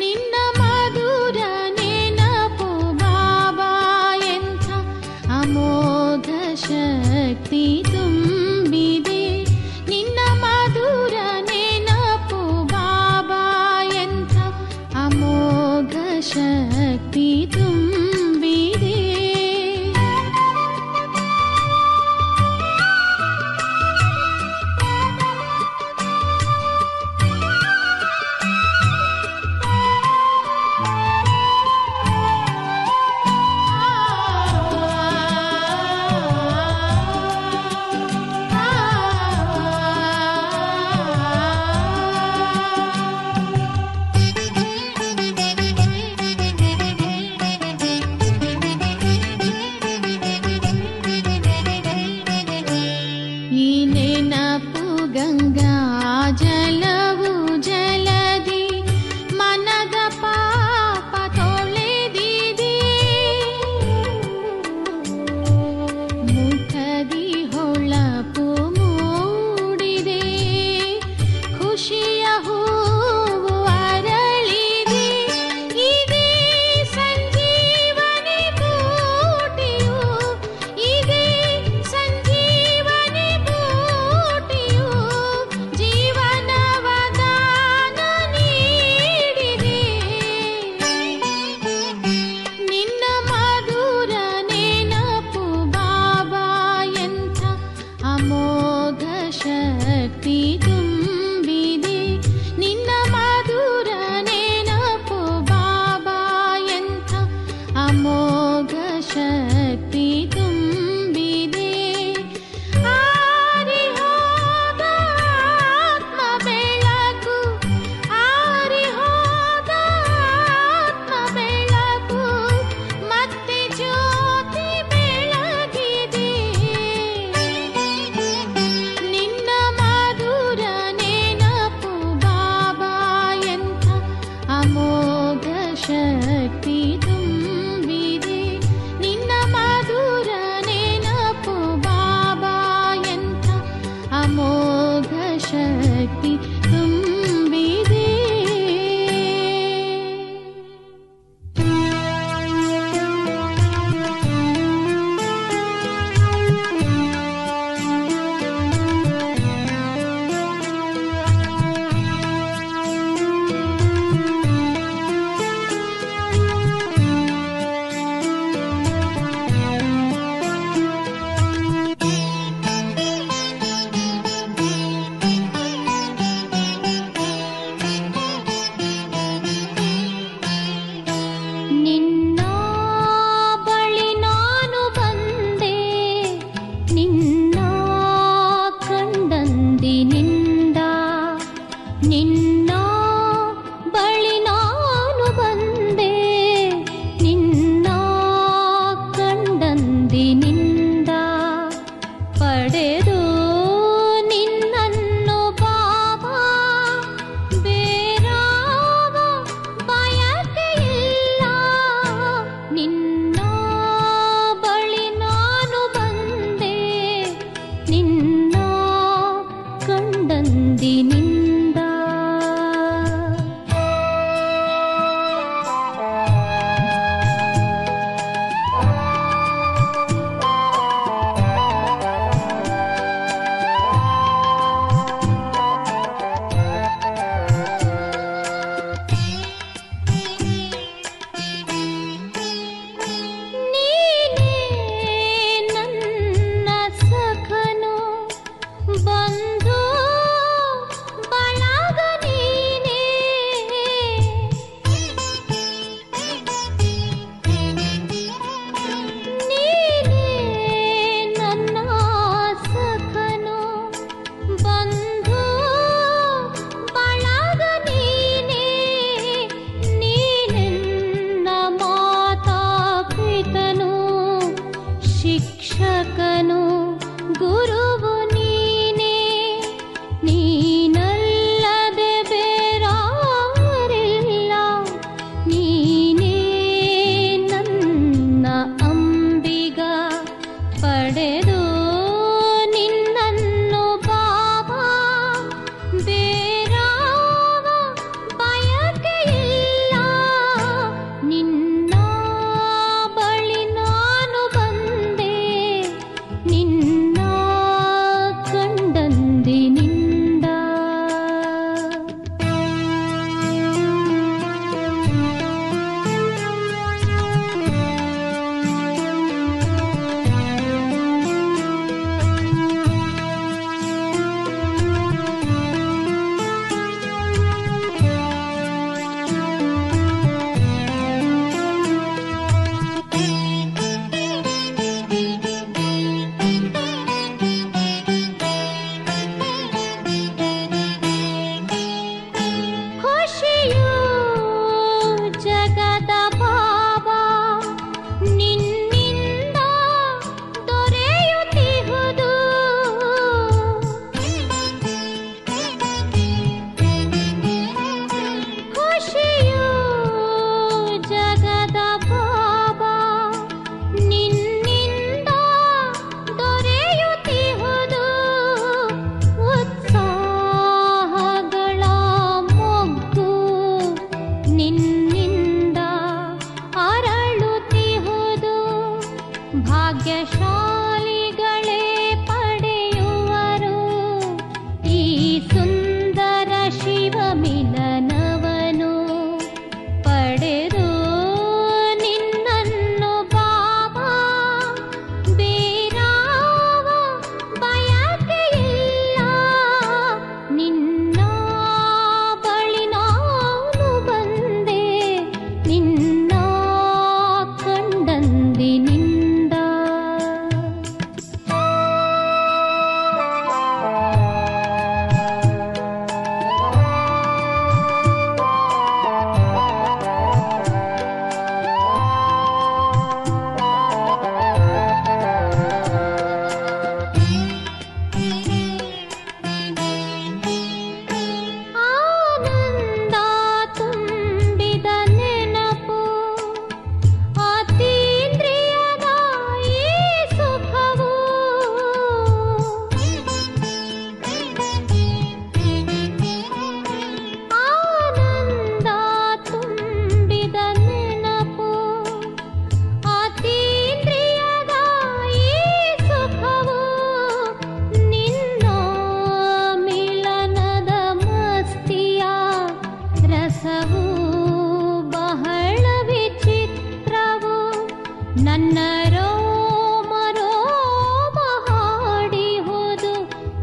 ನಿನ್ನ ಮಧುರ ನೆನಪು ಬಾಬಾ, ಎಂಥ ಅಮೋಘ ಶಕ್ತಿ ತುಂಬಿದೆ. ನಿನ್ನ ಮಧುರ ನೆನಪು ಬಾಬಾ, ಎಂಥ ಅಮೋಘ ಶಕ್ತಿ ತುಂಬಿದೆ. ಈ ನೆನಪು ಗಂಗಾ ಜಲವು ಜಲದಿ ಮನದ ಪಾಪ ತೊಳೆದಿದೆ. ಮುಖದಿ ಹೊಳಪು ಮೂಡಿದೆ, ಖುಷಿಯ ಹೂವು ಅರಳಿದೆ. ಇದೇ ಸಂಜೀವನಿ ಬೂಟಿಯು, ಇದೇ ಸಂಜೀವನಿ ಬೂಟಿಯು ಜೀವನವ ದಾನ ನೀಡಿದೆ. ನಿನ್ನ ಮಧುರ ನೆನಪು ಬಾಬಾ, ಎಂಥ ಅಮೋಘ ಶಕ್ತಿ ತುಂಬಿದೆ. ನಿನ್ನ ಮಧುರ ನೆನಪು ಬಾಬಾ, ಎಂಥ ಅಮೋಘ ಶಕ್ತಿ ತುಂಬಿದೆ. ಆರಿ ಹೋದ ಆತ್ಮ ಬೆಳಕು, ಆರಿ ಹೋದ ಆತ್ಮ ಬೆಳಕು ಮತ್ತೆ ಜ್ಯೋತಿ ಬೆಳಗಿದೆ. ನಿನ್ನ ಮಧುರ ನೆನಪು ಬಾಬಾ, ಎಂಥ ಅಮೋಘ ಶಕ್ತಿ ತುಂಬಿದೆ. ನಿನ್ನ ಮಧುರ ನೆನಪು ಬಾಬಾ, ಎಂಥ ಅಮೋಘ ಶಕ್ತಿ ತುಂಬಿದೆ.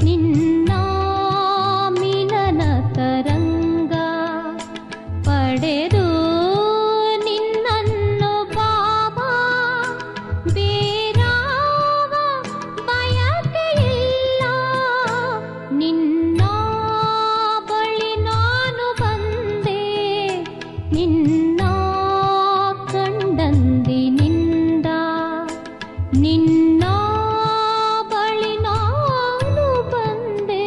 ನಿನ್ನ ಮಿಲನ ತರಂಗ ಪಡೆದು ನಿನ್ನನ್ನು ಬಾಬಾ ಬೇರಾವ ಬಯಕೆಯಿಲ್ಲ. ನಿನ್ನ ಬಳಿ ನಾನು ಬಂದೆ ನಿನ್ನ ಕಂಡಂದಿನಿಂದ. ನಿನ್ನ ಬಳಿ ನಾನು ಬಂದೆ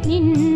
ನಿನ್ನ